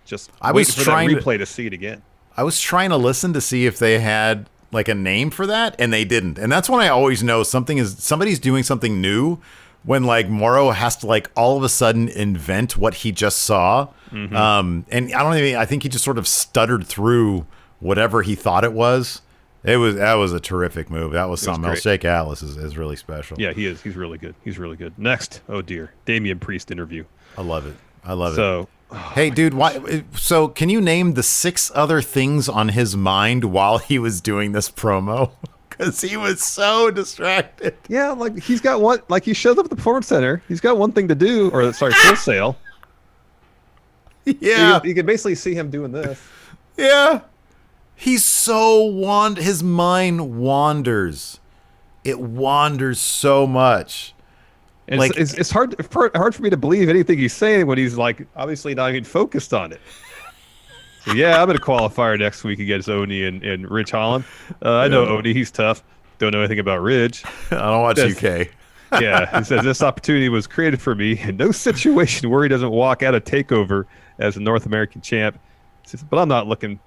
just I waiting was for trying that to- replay to see it again. I was trying to listen to see if they had like a name for that, and they didn't. And that's when I always know somebody's doing something new, when like Morrow has to like all of a sudden invent what he just saw. And I think he just sort of stuttered through whatever he thought it was. That was a terrific move. That was something else. Jake Atlas is really special. Yeah, he is. He's really good. He's really good. Next, oh dear, Damien Priest interview. I love it. I love it. So, Hey, dude, why? So, can you name the 6 other things on his mind while he was doing this promo? Because he was so distracted. yeah, like he's got one. Like he shows up at the Performance Center. He's got one thing to do, or sorry, Full Sail. Yeah, You can basically see him doing this. yeah. He's so his mind wanders. It wanders so much. And Like- it's hard for me to believe anything he's saying when he's like obviously not even focused on it. So yeah, I'm gonna qualifier next week against Oni and Rich Holland. I know Oni, he's tough. Don't know anything about Ridge. I don't watch Yes. UK. Yeah, he says this opportunity was created for me in no situation where he doesn't walk out of TakeOver as a North American champ. He says, but I'm not looking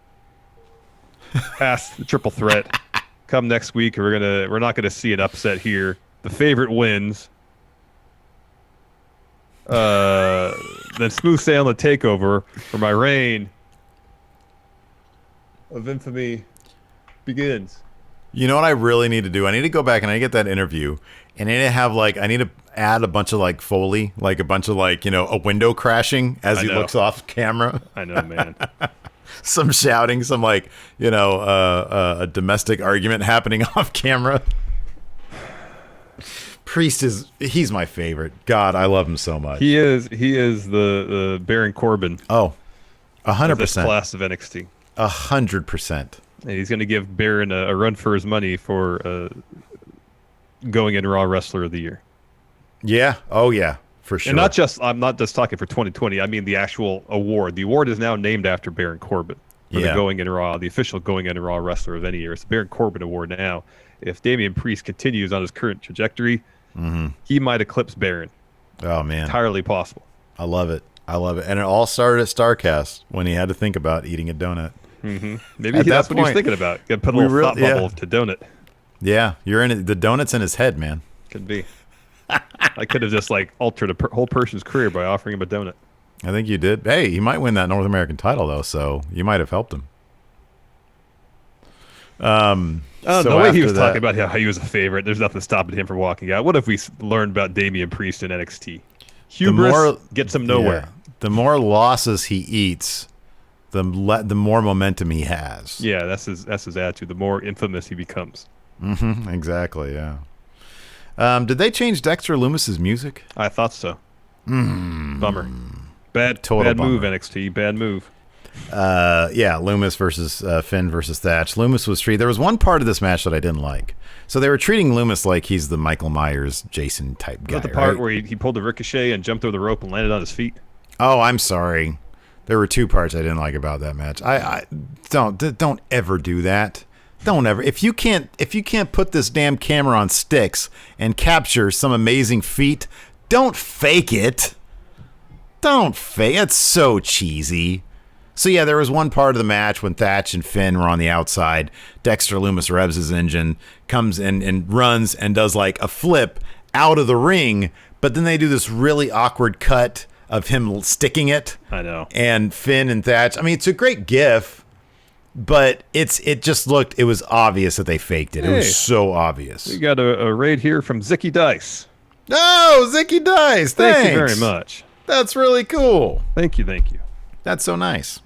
past the triple threat. Come next week, we're not gonna see an upset here. The favorite wins. Then smooth sailing the TakeOver for my reign of infamy begins. You know what I really need to do? I need to go back and I need to get that interview, and I need to add a bunch of like Foley, like a bunch of like, a window crashing as he know. looks off camera. I know, man. Some shouting, some like, a domestic argument happening off camera. Priest he's my favorite. God, I love him so much. He is the Baron Corbin Oh, of this 100%. class of NXT. 100%. And he's going to give Baron a run for his money for going in Raw Wrestler of the Year. Yeah. Oh, yeah. For sure. And I'm not just talking for 2020. I mean the actual award. The award is now named after Baron Corbin for the Going in Raw, the official Going in Raw Wrestler of any year. It's the Baron Corbin Award now. If Damien Priest continues on his current trajectory, he might eclipse Baron. Oh, man. Entirely possible. I love it. And it all started at StarCast when he had to think about eating a donut. Maybe At that's that what he's point, thinking about. Got to put a we little thought really- bubble to donut. Yeah. You're in it. The donut's in his head, man. Could be. I could have just like altered a whole person's career by offering him a donut. I think you did. Hey, he might win that North American title, though, so you might have helped him. The So way he after was that- talking about how he was a favorite, there's nothing stopping him from walking out. What if we learned about Damien Priest in NXT? Hubris gets him nowhere. Yeah, the more losses he eats, the more momentum he has. Yeah, that's his attitude. The more infamous he becomes. Exactly, yeah. Did they change Dexter Lumis's music? I thought so. Bummer. Total Bad bummer. move, NXT. Bad move. Yeah, Lumis versus Finn versus Thatch. Lumis was treated. There was one part of this match that I didn't like. So they were treating Lumis like he's the Michael Myers, Jason type guy. Not the part right? where he pulled the ricochet and jumped over the rope and landed on his feet. Oh, I'm sorry. There were 2 parts I didn't like about that match. I don't ever do that. Don't ever. If you can't put this damn camera on sticks and capture some amazing feat, don't fake it. Don't fake. It's so cheesy. So yeah, there was one part of the match when Thatch and Finn were on the outside. Dexter Lumis revs his engine, comes in and runs and does like a flip out of the ring, but then they do this really awkward cut of him sticking it. I know. And Finn and Thatch. I mean, it's a great gif, but it was obvious that they faked it. It was so obvious. We got a raid here from Zicky Dice. Oh, Zicky Dice. Thanks. Thank you very much. That's really cool. Thank you. That's so nice.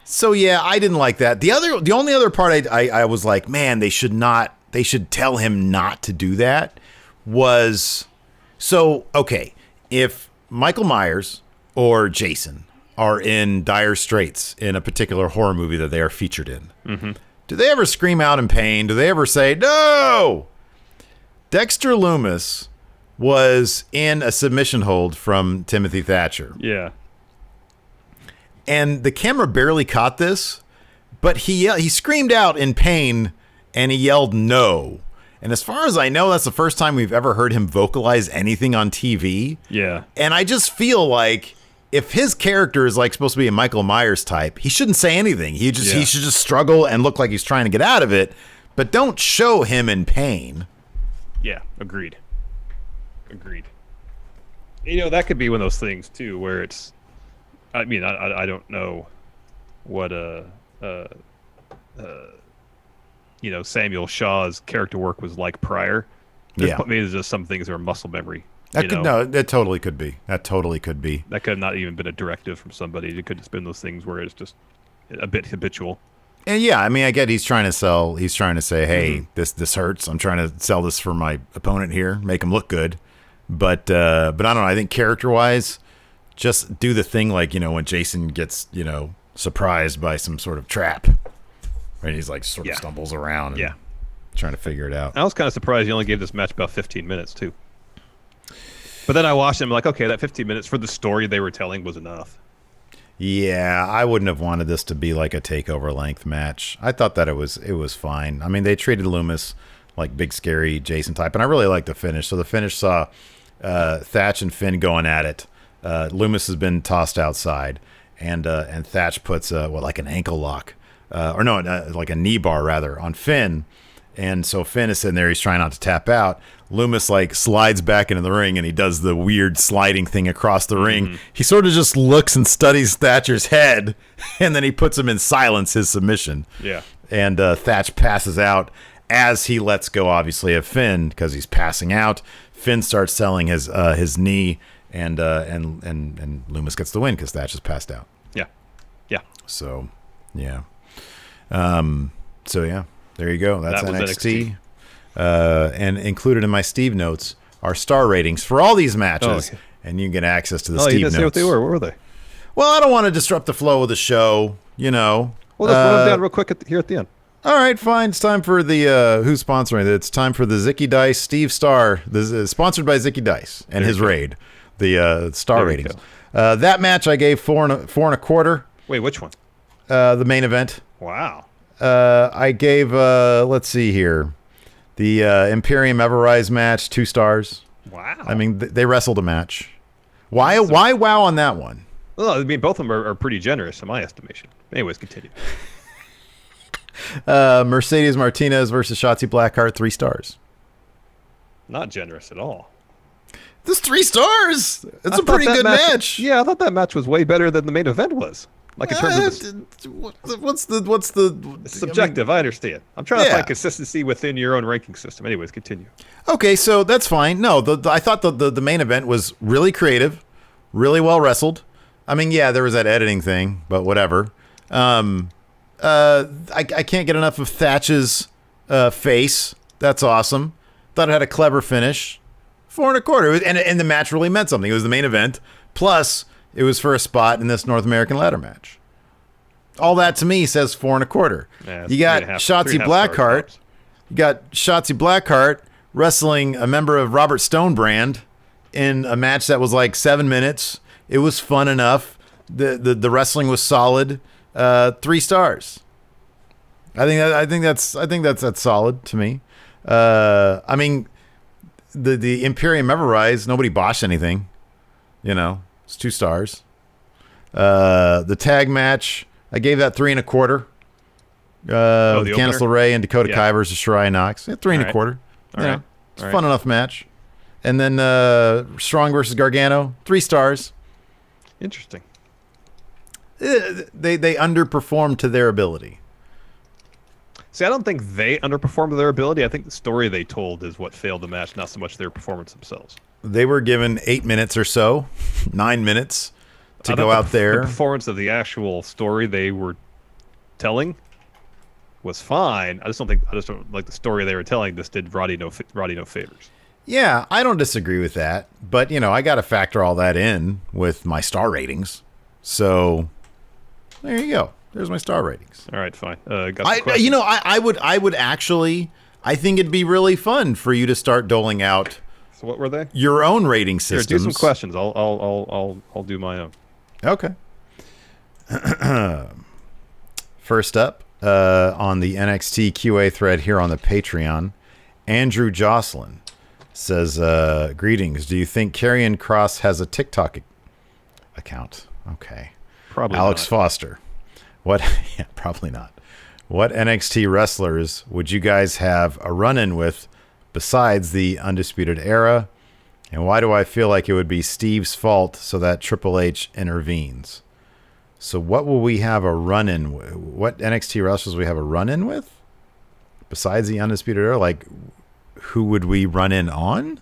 So yeah, I didn't like that. The only other part I was like, man, they should tell him not to do that was, so, okay, if Michael Myers or Jason are in dire straits in a particular horror movie that they are featured in, do they ever scream out in pain? Do they ever say, no? Dexter Lumis was in a submission hold from Timothy Thatcher. Yeah. And the camera barely caught this, but he screamed out in pain and he yelled no. And as far as I know, that's the first time we've ever heard him vocalize anything on TV. Yeah. And I just feel like if his character is like supposed to be a Michael Myers type, he shouldn't say anything. He should just struggle and look like he's trying to get out of it, but don't show him in pain. Yeah, agreed. You know, that could be one of those things too where it's, I mean, I don't know what you know, Samuel Shaw's character work was like prior. Maybe there's just some things that are muscle memory. That totally could be. That could have not even been a directive from somebody. It could have been those things where it's just a bit habitual. And yeah, I mean, I get he's trying to say, hey, this hurts. I'm trying to sell this for my opponent here, make him look good. But I don't know. I think character-wise, just do the thing like, you know, when Jason gets, you know, surprised by some sort of trap. Right? He's like sort of stumbles around and trying to figure it out. I was kind of surprised you only gave this match about 15 minutes, too. But then I watched it and I'm like, okay, that 15 minutes for the story they were telling was enough. Yeah, I wouldn't have wanted this to be like a takeover length match. I thought that it was fine. I mean, they treated Lumis like big scary Jason type, and I really liked the finish. So the finish saw Thatch and Finn going at it. Lumis has been tossed outside, and Thatch puts like an ankle lock, like a knee bar rather on Finn. And so Finn is sitting there, he's trying not to tap out. Lumis like slides back into the ring and he does the weird sliding thing across the ring. He sort of just looks and studies Thatcher's head, and then he puts him in silence, his submission. Yeah. And Thatch passes out as he lets go, obviously, of Finn because he's passing out. Finn starts selling his knee, and Lumis gets the win because Thatch is passed out. Yeah. Yeah. So, yeah. There you go. That's that NXT. And included in my Steve notes are star ratings for all these matches, and you can get access to the Steve you didn't notes. say what they were. What were they? Well, I don't want to disrupt the flow of the show, you know. Well, let's run them down real quick here at the end. All right, fine. It's time for the who's sponsoring it. It's time for the Zicky Dice Steve Star. This is sponsored by Zicky Dice and his raid, the star ratings. That match I gave 4.25. Wait, which one? The main event. Wow. I gave let's see here, the Imperium Everrise match 2 stars. Wow. I mean, they wrestled a match. Why wow on that one? Well, I mean, both of them are pretty generous in my estimation. Anyways, continue. Mercedes Martinez versus Shotzi Blackheart 3 stars. Not generous at all. This 3 stars. It's a pretty good match. Yeah, I thought that match was way better than the main event was. Like in terms of what's the it's subjective. I understand. I'm trying to find consistency within your own ranking system. Anyways, continue. Okay, so that's fine. No, I thought the main event was really creative, really well wrestled. I mean, yeah, there was that editing thing, but whatever. I can't get enough of Thatch's face. That's awesome. Thought it had a clever finish. 4.25, and the match really meant something. It was the main event. Plus, it was for a spot in this North American ladder match. All that to me says 4.25. Yeah, you got Shotzi Blackheart. You got Shotzi Blackheart wrestling a member of Robert Stone brand in a match that was like 7 minutes. It was fun enough. The wrestling was solid. 3 stars. I think that's solid to me. I mean, the Imperium Everrise, nobody botched anything. You know, it's 2 stars. The tag match, I gave that 3.25. Candice LeRae and Dakota Kai versus Shira Knox. 3.25. All right. It's a fun enough match. And then Strong versus Gargano, 3 stars. Interesting. They underperformed to their ability. See, I don't think they underperformed to their ability. I think the story they told is what failed the match, not so much their performance themselves. They were given 8 minutes or so, 9 minutes to go out there. The performance of the actual story they were telling was fine. I just don't like the story they were telling. This did Roddy no favors. Yeah, I don't disagree with that, but I got to factor all that in with my star ratings. So there you go. There's my star ratings. All right, fine. I would actually. I think it'd be really fun for you to start doling out. So what were they? Your own rating systems. Here, do some questions. I'll do my own. Okay. First up, on the NXT QA thread here on the Patreon, Andrew Jocelyn says, "Greetings. Do you think Karrion Kross has a TikTok account?" Okay. Probably Alex not. Foster. What? Yeah, probably not. What NXT wrestlers would you guys have a run-in with besides the Undisputed Era? And why do I feel like it would be Steve's fault so that Triple H intervenes? So what will we have a run-in with? What NXT wrestlers we have a run-in with? Besides the Undisputed Era? Like, who would we run in on?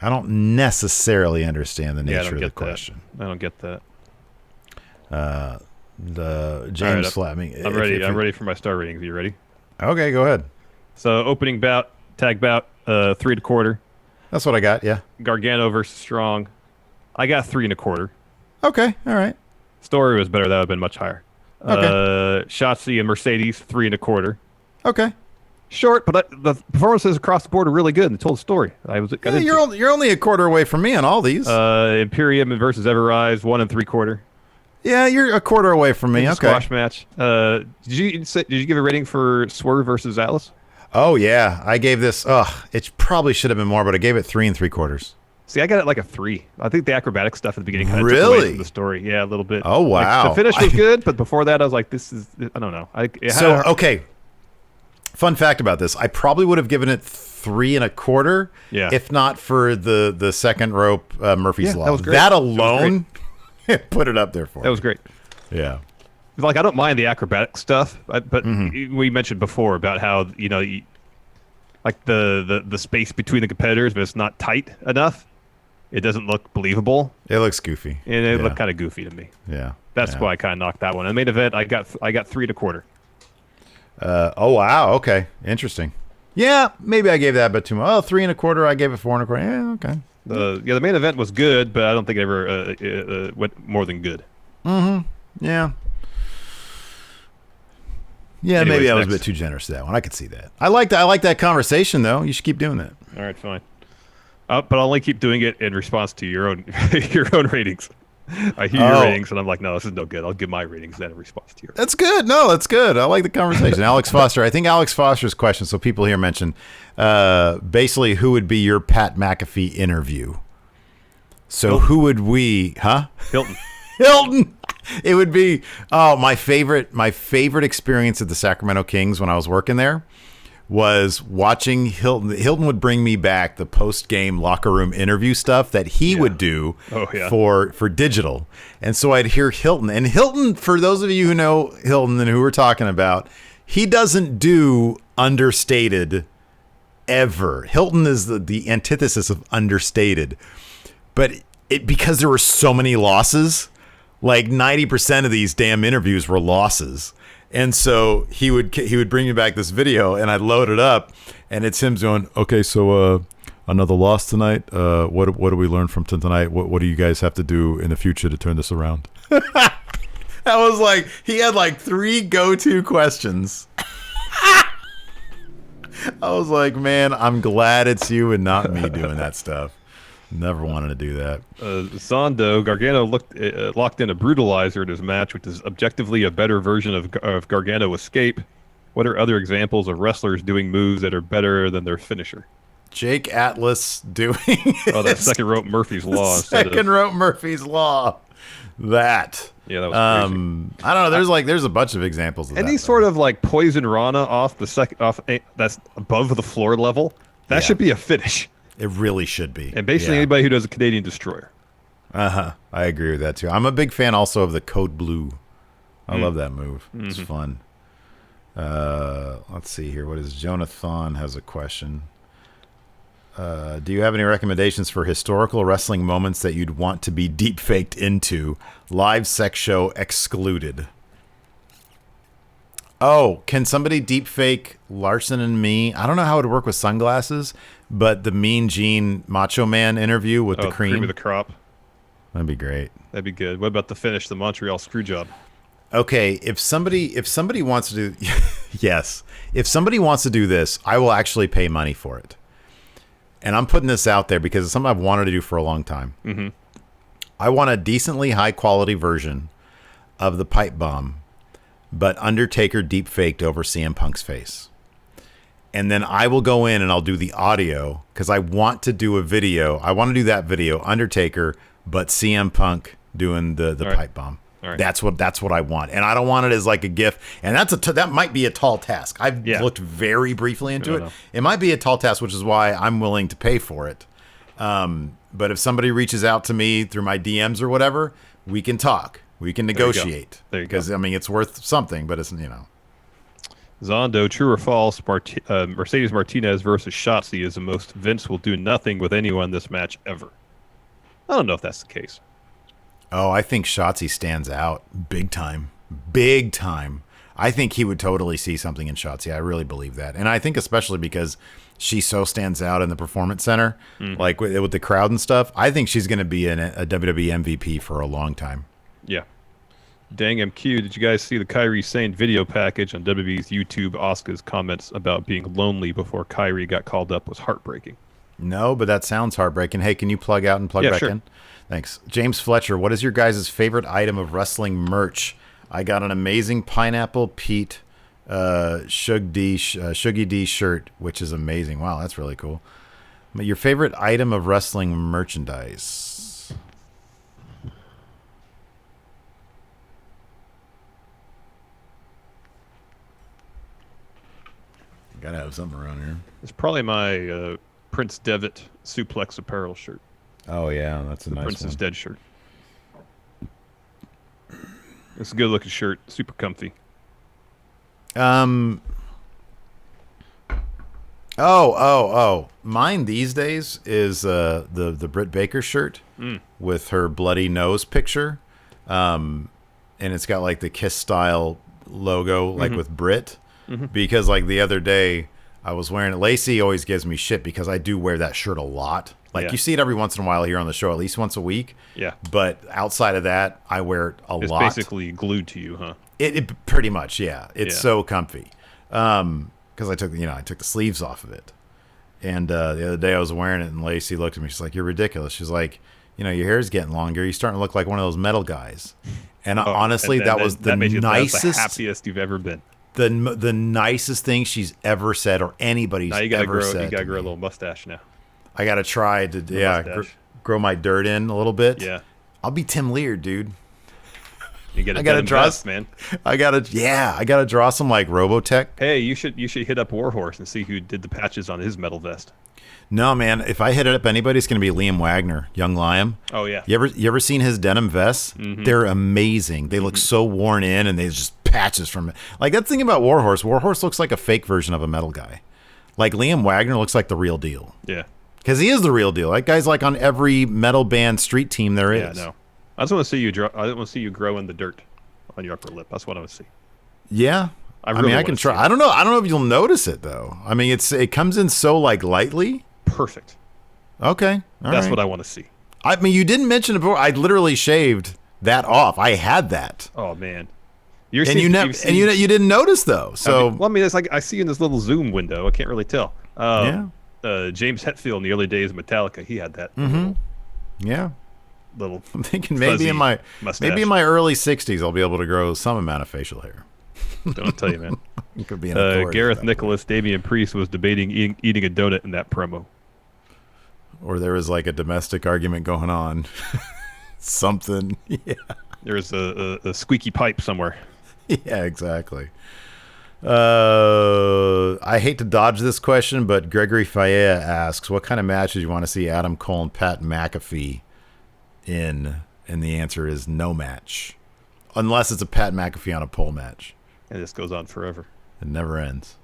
I don't necessarily understand the nature of the question. I don't get that. The James Fleming. I'm ready. I'm ready for my star ratings. Are you ready? Okay, go ahead. So opening bout, tag bout, 3 1/4. That's what I got. Yeah. Gargano versus Strong. I got 3 1/4. Okay. All right. Story was better. That would have been much higher. Okay. Shotzi and Mercedes, 3 1/4. Okay. Short, but the performances across the board are really good and told a story. You're only a quarter away from me on all these. Imperium versus Everrise, 1 3/4. Yeah, you're a quarter away from me. Okay. Squash match. Did you give a rating for Swerve versus Atlas? Oh yeah, I gave this. It probably should have been more, but I gave it 3 3/4. See, I got it like a 3. I think the acrobatic stuff at the beginning kind of really took away from the story. Yeah, a little bit. Oh wow. Like, the finish was good, but before that, I was like, "This is." I don't know. Okay. Fun fact about this: I probably would have given it 3 1/4. Yeah. If not for the second rope Murphy's Law. That was great. That alone put it up there for me. That was great. Yeah. Like, I don't mind the acrobatic stuff, but we mentioned before about how like the space between the competitors, but it's not tight enough. It doesn't look believable. It looks goofy, and it looked kind of goofy to me. Yeah. That's why I kind of knocked that one. In the main event, I got 3 1/4. Oh wow. Okay. Interesting. Yeah, maybe I gave that a bit too much. Oh, 3 1/4. I gave it 4 1/4. Yeah. Okay. The main event was good, but I don't think it ever went more than good. Mm-hmm. Yeah. Yeah, Anyways, maybe I was a bit too generous to that one. I could see that. I like that conversation though. You should keep doing that. All right, fine. But I'll only keep doing it in response to your own your own ratings. I hear your ratings, and I'm like, no, this is no good. I'll give my ratings then in response to yours. That's good. No, that's good. I like the conversation. Alex Foster. I think Alex Foster's question, so people here mentioned, basically, who would be your Pat McAfee interview? So Hilton. Who would we, huh? Hilton. Hilton. It would be, my favorite experience at the Sacramento Kings when I was working there was watching Hilton. Hilton would bring me back the post-game locker room interview stuff that he would do for digital. And so I'd hear Hilton. And Hilton, for those of you who know Hilton and who we're talking about, he doesn't do understated ever. Hilton is the antithesis of understated. But because there were so many losses, like 90% of these damn interviews were losses. And so he would bring me back this video, and I'd load it up, and it's him going, okay, so another loss tonight. What do we learn from tonight? What do you guys have to do in the future to turn this around? I was like, he had like 3 go-to questions. I was like, man, I'm glad it's you and not me doing that stuff. Never wanted to do that. Zondo, Gargano locked in a brutalizer in his match, which is objectively a better version of Gargano Escape. What are other examples of wrestlers doing moves that are better than their finisher? Jake Atlas doing that second rope Murphy's Law. Second rope Murphy's Law. That. Yeah, that was crazy. I don't know. There's a bunch of examples of that. Any sort of like poison Rana off that's above the floor level. That should be a finish. It really should be. And basically anybody who does a Canadian Destroyer. I agree with that too. I'm a big fan also of the Code Blue. I love that move. It's fun. Let's see here. What is Jonathan has a question. Do you have any recommendations for historical wrestling moments that you'd want to be deep faked into? Live sex show excluded. Oh, can somebody deep fake Larson and me? I don't know how it would work with sunglasses, but the Mean Gene Macho Man interview with the cream of the crop. That'd be great. That'd be good. What about the finish, the Montreal Screwjob? Okay, if somebody wants to do yes, if somebody wants to do this, I will actually pay money for it. And I'm putting this out there because it's something I've wanted to do for a long time. Mm-hmm. I want a decently high quality version of the pipe bomb, but Undertaker deep faked over CM Punk's face. And then I will go in and I'll do the audio because I want to do a video. I want to do that video, Undertaker, but CM Punk doing the pipe bomb. Right. That's what I want, and I don't want it as like a GIF. And that might be a tall task. I've looked very briefly into it. It might be a tall task, which is why I'm willing to pay for it. But if somebody reaches out to me through my DMs or whatever, we can talk. We can negotiate. There you go. Because I mean, it's worth something, but it's Zondo, true or false? Mercedes Martinez versus Shotzi is the most Vince will do nothing with anyone in this match ever. I don't know if that's the case. Oh, I think Shotzi stands out big time. Big time. I think he would totally see something in Shotzi. I really believe that. And I think especially because she so stands out in the Performance Center, like with the crowd and stuff, I think she's going to be a WWE MVP for a long time. Yeah. Dang MQ, did you guys see the Kairi Sane video package on WWE's YouTube? Asuka's comments about being lonely before Kairi got called up was heartbreaking. No, but that sounds heartbreaking. Hey, can you plug out and plug back in? Thanks. James Fletcher, what is your guys' favorite item of wrestling merch? I got an amazing Pineapple Pete Shuggy D shirt, which is amazing. Wow, that's really cool. But your favorite item of wrestling merchandise? Gotta have something around here. It's probably my Prince Devitt Suplex Apparel shirt. Oh yeah, that's a nice Prince's one. Dead shirt. It's a good looking shirt, super comfy. Mine these days is the Britt Baker shirt with her bloody nose picture, and it's got like the Kiss style logo, like with Britt. Because like the other day I was wearing it. Lacey always gives me shit because I do wear that shirt a lot. Like you see it every once in a while here on the show, at least once a week. Yeah. But outside of that, I wear it a lot. It's basically glued to you, huh? It pretty much, yeah. It's so comfy. Because I took the sleeves off of it. And the other day I was wearing it and Lacey looked at me. She's like, "You're ridiculous." She's like, "Your hair's getting longer. You're starting to look like one of those metal guys." And honestly, that was the nicest, the happiest you've ever been. The nicest thing she's ever said or anybody's ever said. You gotta grow a little mustache now. I gotta try to grow my dirt in a little bit. Yeah, I'll be Tim Lear, dude. You gotta draw, man. I gotta draw some like Robotech. Hey, you should hit up Warhorse and see who did the patches on his metal vest. No, man. If I hit it up anybody, it's gonna be Liam Wagner, Young Liam. Oh yeah. You ever seen his denim vests? They're amazing. They look so worn in, and they just patches from it. Like that thing about Warhorse. Warhorse looks like a fake version of a metal guy. Like Liam Wagner looks like the real deal. Yeah. Because he is the real deal. That guy's like on every metal band street team there is. Yeah, no. I just want to see you draw. I want to see you grow in the dirt on your upper lip. That's what I want to see. Yeah. I can try. I don't know. I don't know if you'll notice it though. I mean, it comes in so like lightly. Perfect. Okay. That's what I want to see. I mean, you didn't mention it before. I literally shaved that off. I had that. Oh man. You didn't notice though. So it's like I see in this little Zoom window. I can't really tell. James Hetfield in the early days of Metallica, he had that. Little I'm thinking maybe in my early 60s I'll be able to grow some amount of facial hair. Don't tell you, man. It could be Gareth Nicholas, Damien Priest was debating eating a donut in that promo. Or there was like a domestic argument going on. Something. Yeah. There's a squeaky pipe somewhere. Yeah, exactly. I I hate to dodge this question, but Gregory Faya asks, what kind of matches you want to see Adam Cole and Pat McAfee in? And the answer is no match. Unless it's a Pat McAfee on a pole match. And this goes on forever. It never ends.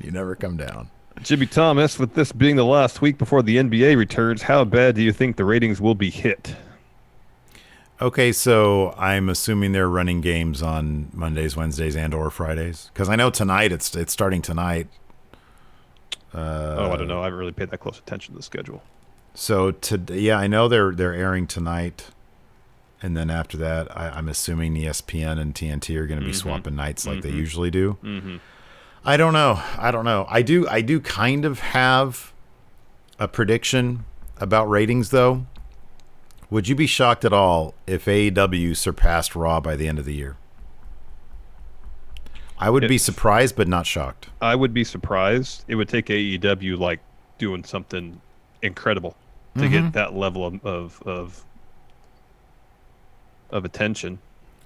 You never come down. Jimmy Thomas, with this being the last week before the NBA returns, how bad do you think the ratings will be hit? Okay, so I'm assuming they're running games on Mondays, Wednesdays, and or Fridays. Because I know tonight, it's starting tonight. I don't know. I haven't really paid that close attention to the schedule. So, yeah, I know they're airing tonight. And then after that, I'm assuming ESPN and TNT are going to be swapping nights like they usually do. I don't know. I do kind of have a prediction about ratings, though. Would you be shocked at all if AEW surpassed Raw by the end of the year? I would be surprised, but not shocked. I would be surprised. It would take AEW like doing something incredible to get that level of attention.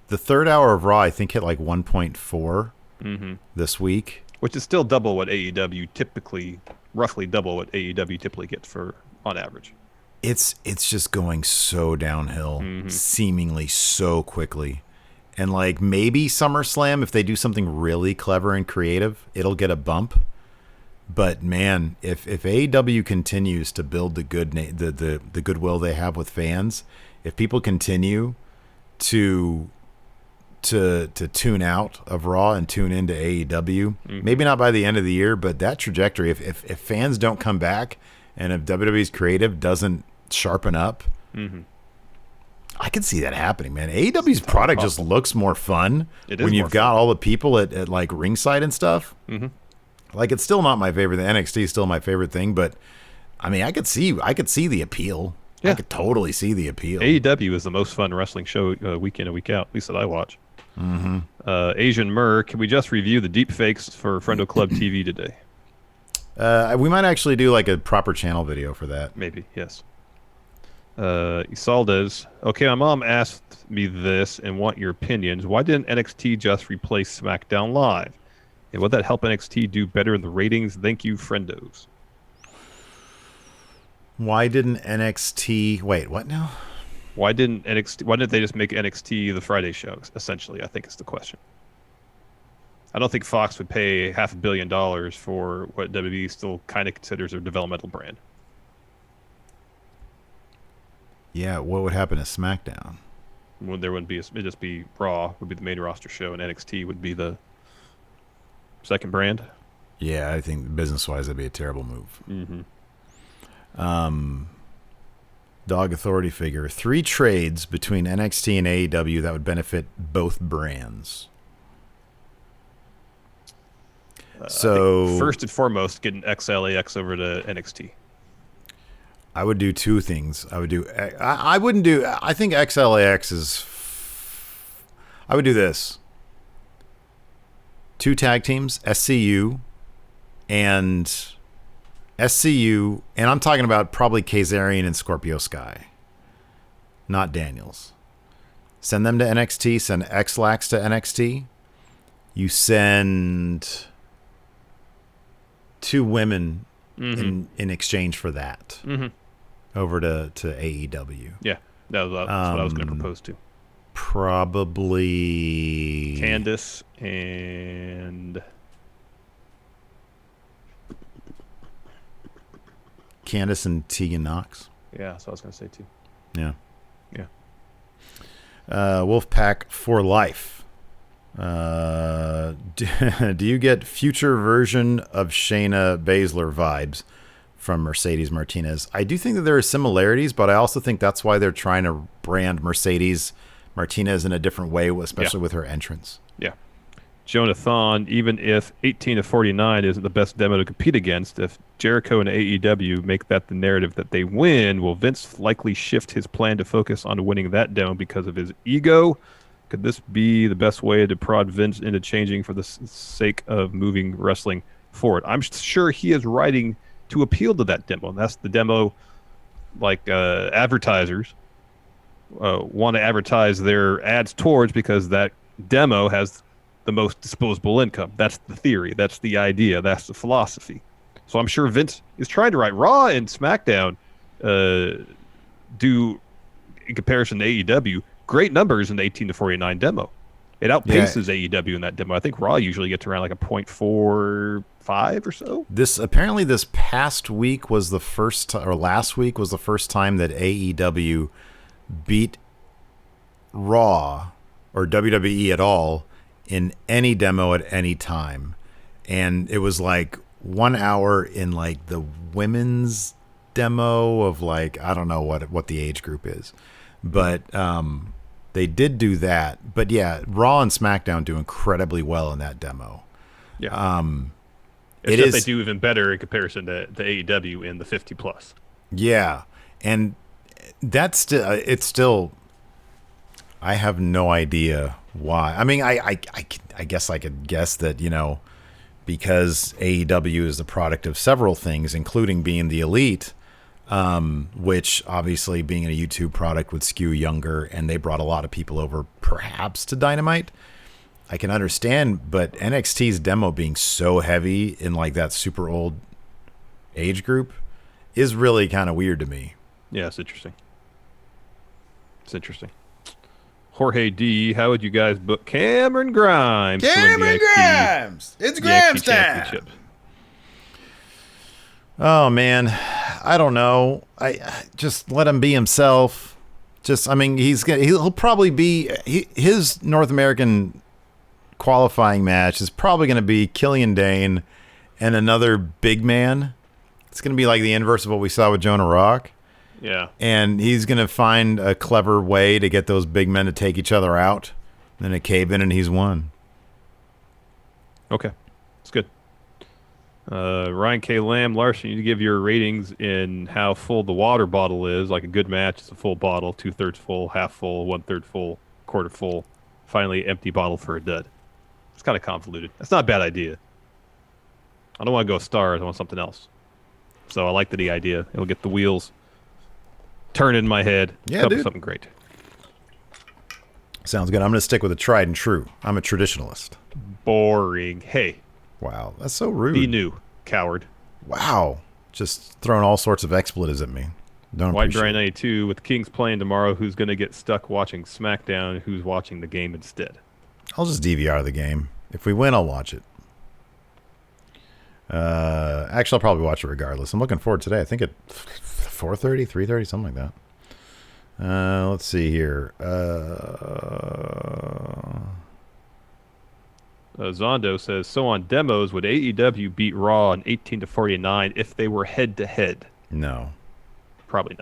The third hour of Raw, I think, hit like 1.4 this week. Which is still double what AEW roughly double what AEW typically gets for on average. It's just going so downhill, seemingly so quickly. And like maybe SummerSlam, if they do something really clever and creative, it'll get a bump. But man, if AEW continues to build the the goodwill they have with fans, if people continue to tune out of Raw and tune into AEW, maybe not by the end of the year, but that trajectory, if fans don't come back and if WWE's creative doesn't sharpen up, I can see that happening, man. AEW's product just looks more fun when you've got all the people at like ringside and stuff. Like, it's still not my favorite. The NXT is still my favorite thing, but I mean, I could see the appeal. Yeah. I could totally see the appeal. AEW is the most fun wrestling show week in and week out, at least that I watch. Asian Murr, can we just review the deep fakes for Friendo Club TV today? We might actually do like a proper channel video for that. Maybe, yes. Isaldes, okay, my mom asked me this and want your opinions. Why didn't NXT just replace SmackDown Live? And would that help NXT do better in the ratings? Thank you, friendos. Why didn't NXT... Wait, what now? Why didn't they just make NXT the Friday show, essentially, I think is the question. I don't think Fox would pay $500 million for what WWE still kind of considers a developmental brand. Yeah, what would happen to SmackDown? Well, there wouldn't be it'd just be Raw would be the main roster show, and NXT would be the second brand. Yeah, I think business-wise that'd be a terrible move. Dog Authority figure. 3 trades between NXT and AEW that would benefit both brands. So first and foremost, getting XLAX over to NXT. I would do 2 things. I would do. I wouldn't do. I think XLAX is. I would do this. 2 tag teams, SCU, and I'm talking about probably Kazarian and Scorpio Sky, not Daniels. Send them to NXT. Send XLAX to NXT. You send 2 women in exchange for that over to AEW. Yeah, that's what I was going to propose to. Probably Candice and Tegan Knox. Yeah, that's what I was going to say too. Yeah. Yeah. Wolfpack for life. Do you get future version of Shayna Baszler vibes from Mercedes Martinez? I do think that there are similarities, but I also think that's why they're trying to brand Mercedes Martinez in a different way, especially with her entrance. Yeah. Jonathan, even if 18 to 49 isn't the best demo to compete against, if Jericho and AEW make that the narrative that they win, will Vince likely shift his plan to focus on winning that demo because of his ego? Could this be the best way to prod Vince into changing for the sake of moving wrestling forward? I'm sure he is writing to appeal to that demo. And that's the demo, like advertisers want to advertise their ads towards, because that demo has the most disposable income. That's the theory. That's the idea. That's the philosophy. So I'm sure Vince is trying to write Raw and SmackDown do, in comparison to AEW, great numbers in the 18 to 49 demo. It outpaces AEW in that demo. I think Raw usually gets around like a 0.45 or so. This past week was the first, or last week was the first time that AEW beat Raw or WWE at all in any demo at any time. And it was like 1 hour in like the women's demo of like, I don't know what the age group is, but they did do that. But yeah, Raw and SmackDown do incredibly well in that demo. Yeah. Except they do even better in comparison to the AEW in the 50 plus. Yeah. And that's still, I have no idea why. I mean, I guess I could guess that, you know, because AEW is the product of several things, including being the elite, which obviously being a YouTube product would skew younger, and they brought a lot of people over perhaps to Dynamite. I can understand, but NXT's demo being so heavy in like that super old age group is really kind of weird to me. Yeah, it's interesting. It's interesting. Jorge D, how would you guys book Cameron Grimes? Cameron Grimes! It's Grimes time! Oh, man. I don't know. I just let him be himself. I mean, he'll probably be... his North American qualifying match is probably going to be Killian Dane and another big man. It's going to be like the inverse of what we saw with Jonah Rock. Yeah. And he's going to find a clever way to get those big men to take each other out. Then a cave in and he's won. Okay. It's good. Ryan K. Lamb, Larson, you need to give your ratings in how full the water bottle is. Like a good match, it's a full bottle, 2/3 full, half full, 1/3 full, quarter full. Finally, empty bottle for a dud. It's kind of convoluted. That's not a bad idea. I don't want to go stars. I want something else. So I like the idea. It'll get the wheels turn in my head. Yeah, dude. Something great. Sounds good. I'm going to stick with a tried and true. I'm a traditionalist. Boring. Hey. Wow, that's so rude. Be new, coward. Wow. Just throwing all sorts of expletives at me. Don't White appreciate Dry it. 92, with the Kings playing tomorrow, who's going to get stuck watching SmackDown? Who's watching the game instead? I'll just DVR the game. If we win, I'll watch it. Actually, I'll probably watch it regardless. I'm looking forward today. I think at 4:30, 3:30, something like that. Let's see here. Zondo says, so on demos, would AEW beat Raw in 18 to 49 if they were head-to-head? No. Probably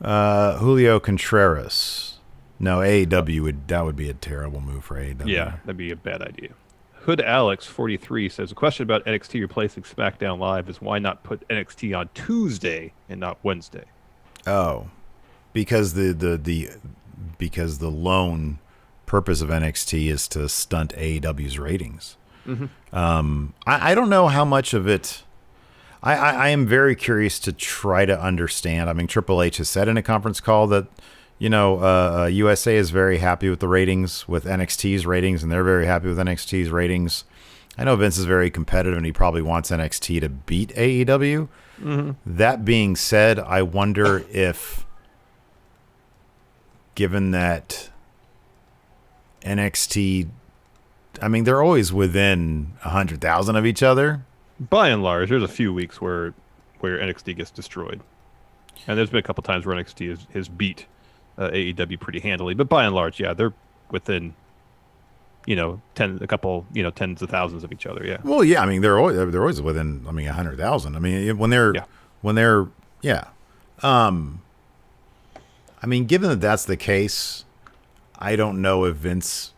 not. Julio Contreras. No, AEW that would be a terrible move for AEW. Yeah, that'd be a bad idea. Hood Alex 43 says, a question about NXT replacing SmackDown Live is why not put NXT on Tuesday and not Wednesday? Oh, because the lone purpose of NXT is to stunt AEW's ratings. Mm-hmm. I don't know how much of it. I am very curious to try to understand. I mean, Triple H has said in a conference call that, you know, USA is very happy with the ratings, with NXT's ratings, and they're very happy with NXT's ratings. I know Vince is very competitive, and he probably wants NXT to beat AEW. Mm-hmm. That being said, I wonder if, given that NXT, I mean, they're always within 100,000 of each other. By and large, there's a few weeks where NXT gets destroyed. And there's been a couple times where NXT has beat AEW pretty handily. But by and large, yeah, they're within, tens of thousands of each other, yeah. Well, yeah, I mean, they're always within, 100,000. I mean, when they're, yeah. I mean, given that that's the case, I don't know if Vince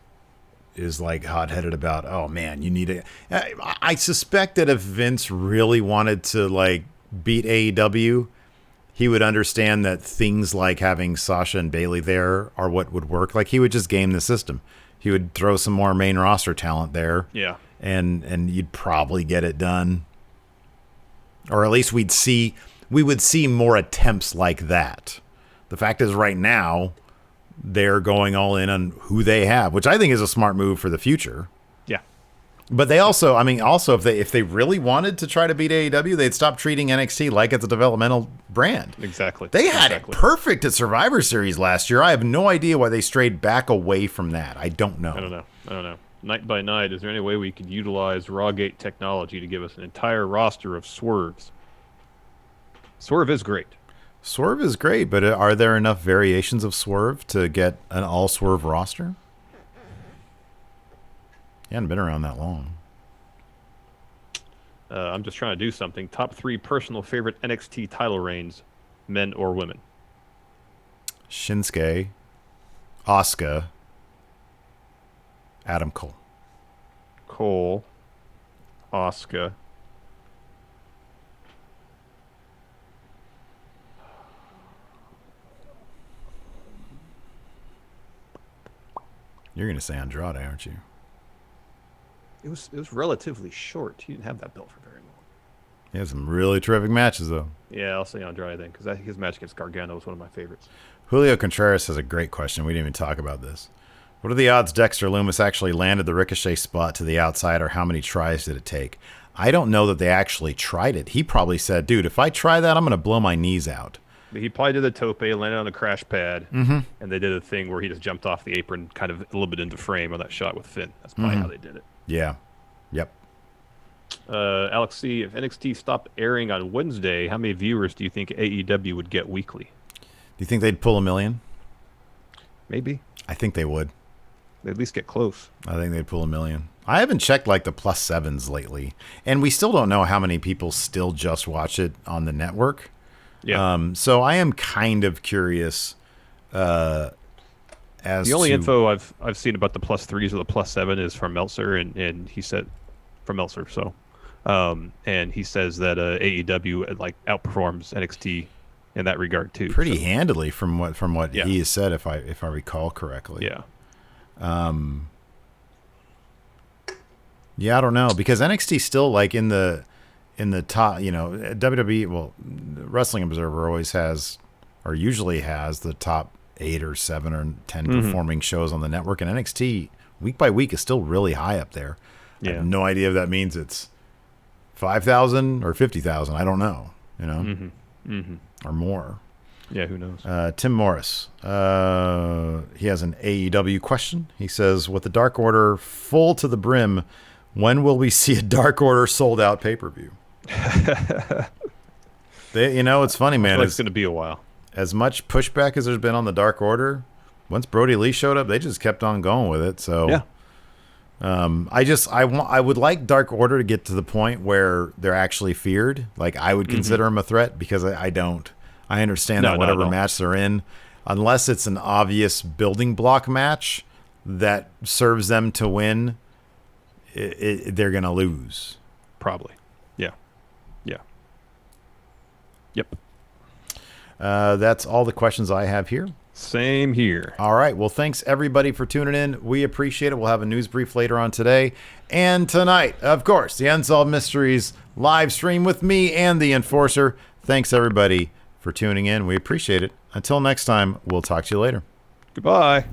is like hot-headed about, oh man, you need I suspect that if Vince really wanted to like beat AEW, he would understand that things like having Sasha and Bayley there are what would work. Like he would just game the system. He would throw some more main roster talent there. Yeah. And you'd probably get it done. Or at least we would see more attempts like that. The fact is right now, they're going all in on who they have, which I think is a smart move for the future. Yeah. But they also, if they really wanted to try to beat AEW, they'd stop treating NXT like it's a developmental brand. Exactly. They had it perfect at Survivor Series last year. I have no idea why they strayed back away from that. I don't know. I don't know. Night by night, is there any way we could utilize Rawgate technology to give us an entire roster of Swerves? Swerve is great. Swerve is great, but are there enough variations of Swerve to get an all-Swerve roster? He hadn't been around that long. I'm just trying to do something. Top 3 personal favorite NXT title reigns, men or women. Shinsuke, Asuka, Adam Cole. Cole, Asuka. You're going to say Andrade, aren't you? It was relatively short. He didn't have that belt for very long. He had some really terrific matches, though. Yeah, I'll say Andrade then, because his match against Gargano was one of my favorites. Julio Contreras has a great question. We didn't even talk about this. What are the odds Dexter Lumis actually landed the Ricochet spot to the outside, or how many tries did it take? I don't know that they actually tried it. He probably said, dude, if I try that, I'm going to blow my knees out. He probably did the tope, landed on a crash pad, and they did a thing where he just jumped off the apron kind of a little bit into frame on that shot with Finn. That's probably how they did it. Yeah. Yep. Alex C., if NXT stopped airing on Wednesday, how many viewers do you think AEW would get weekly? Do you think they'd pull 1 million? Maybe. I think they would. They'd at least get close. I think they'd pull 1 million. I haven't checked like the +7s lately, and we still don't know how many people still just watch it on the network. Yeah. So I am kind of curious as the only to, info I've seen about the +3s or the +7 is from Meltzer, and he said from Meltzer. So, and he says that AEW like outperforms NXT in that regard too. pretty handily from what Yeah. he has said, if I recall correctly. Yeah. Yeah, I don't know, because NXT still like in the top, WWE, well, Wrestling Observer always has, or usually has, the top 8 or 7 or 10 performing shows on the network, and NXT week by week is still really high up there. Yeah. I have no idea if that means it's 5,000 or 50,000. I don't know, or more. Yeah, who knows? Tim Morris, he has an AEW question. He says, with the Dark Order full to the brim, when will we see a Dark Order sold out pay-per-view? It's funny, man. It's going to be a while. As much pushback as there's been on the Dark Order, once Brody Lee showed up, they just kept on going with it. So Yeah. I would like Dark Order to get to the point where they're actually feared. Like, I would consider them a threat, because I don't. I understand that whatever match they're in, unless it's an obvious building block match that serves them to win, they're going to lose. Probably. Yeah. Yeah. Yep. That's all the questions I have here. Same here. All right. Well, thanks everybody for tuning in. We appreciate it. We'll have a news brief later on today and tonight. Of course, the Unsolved Mysteries live stream with me and the Enforcer. Thanks everybody for tuning in. We appreciate it. Until next time, we'll talk to you later. Goodbye.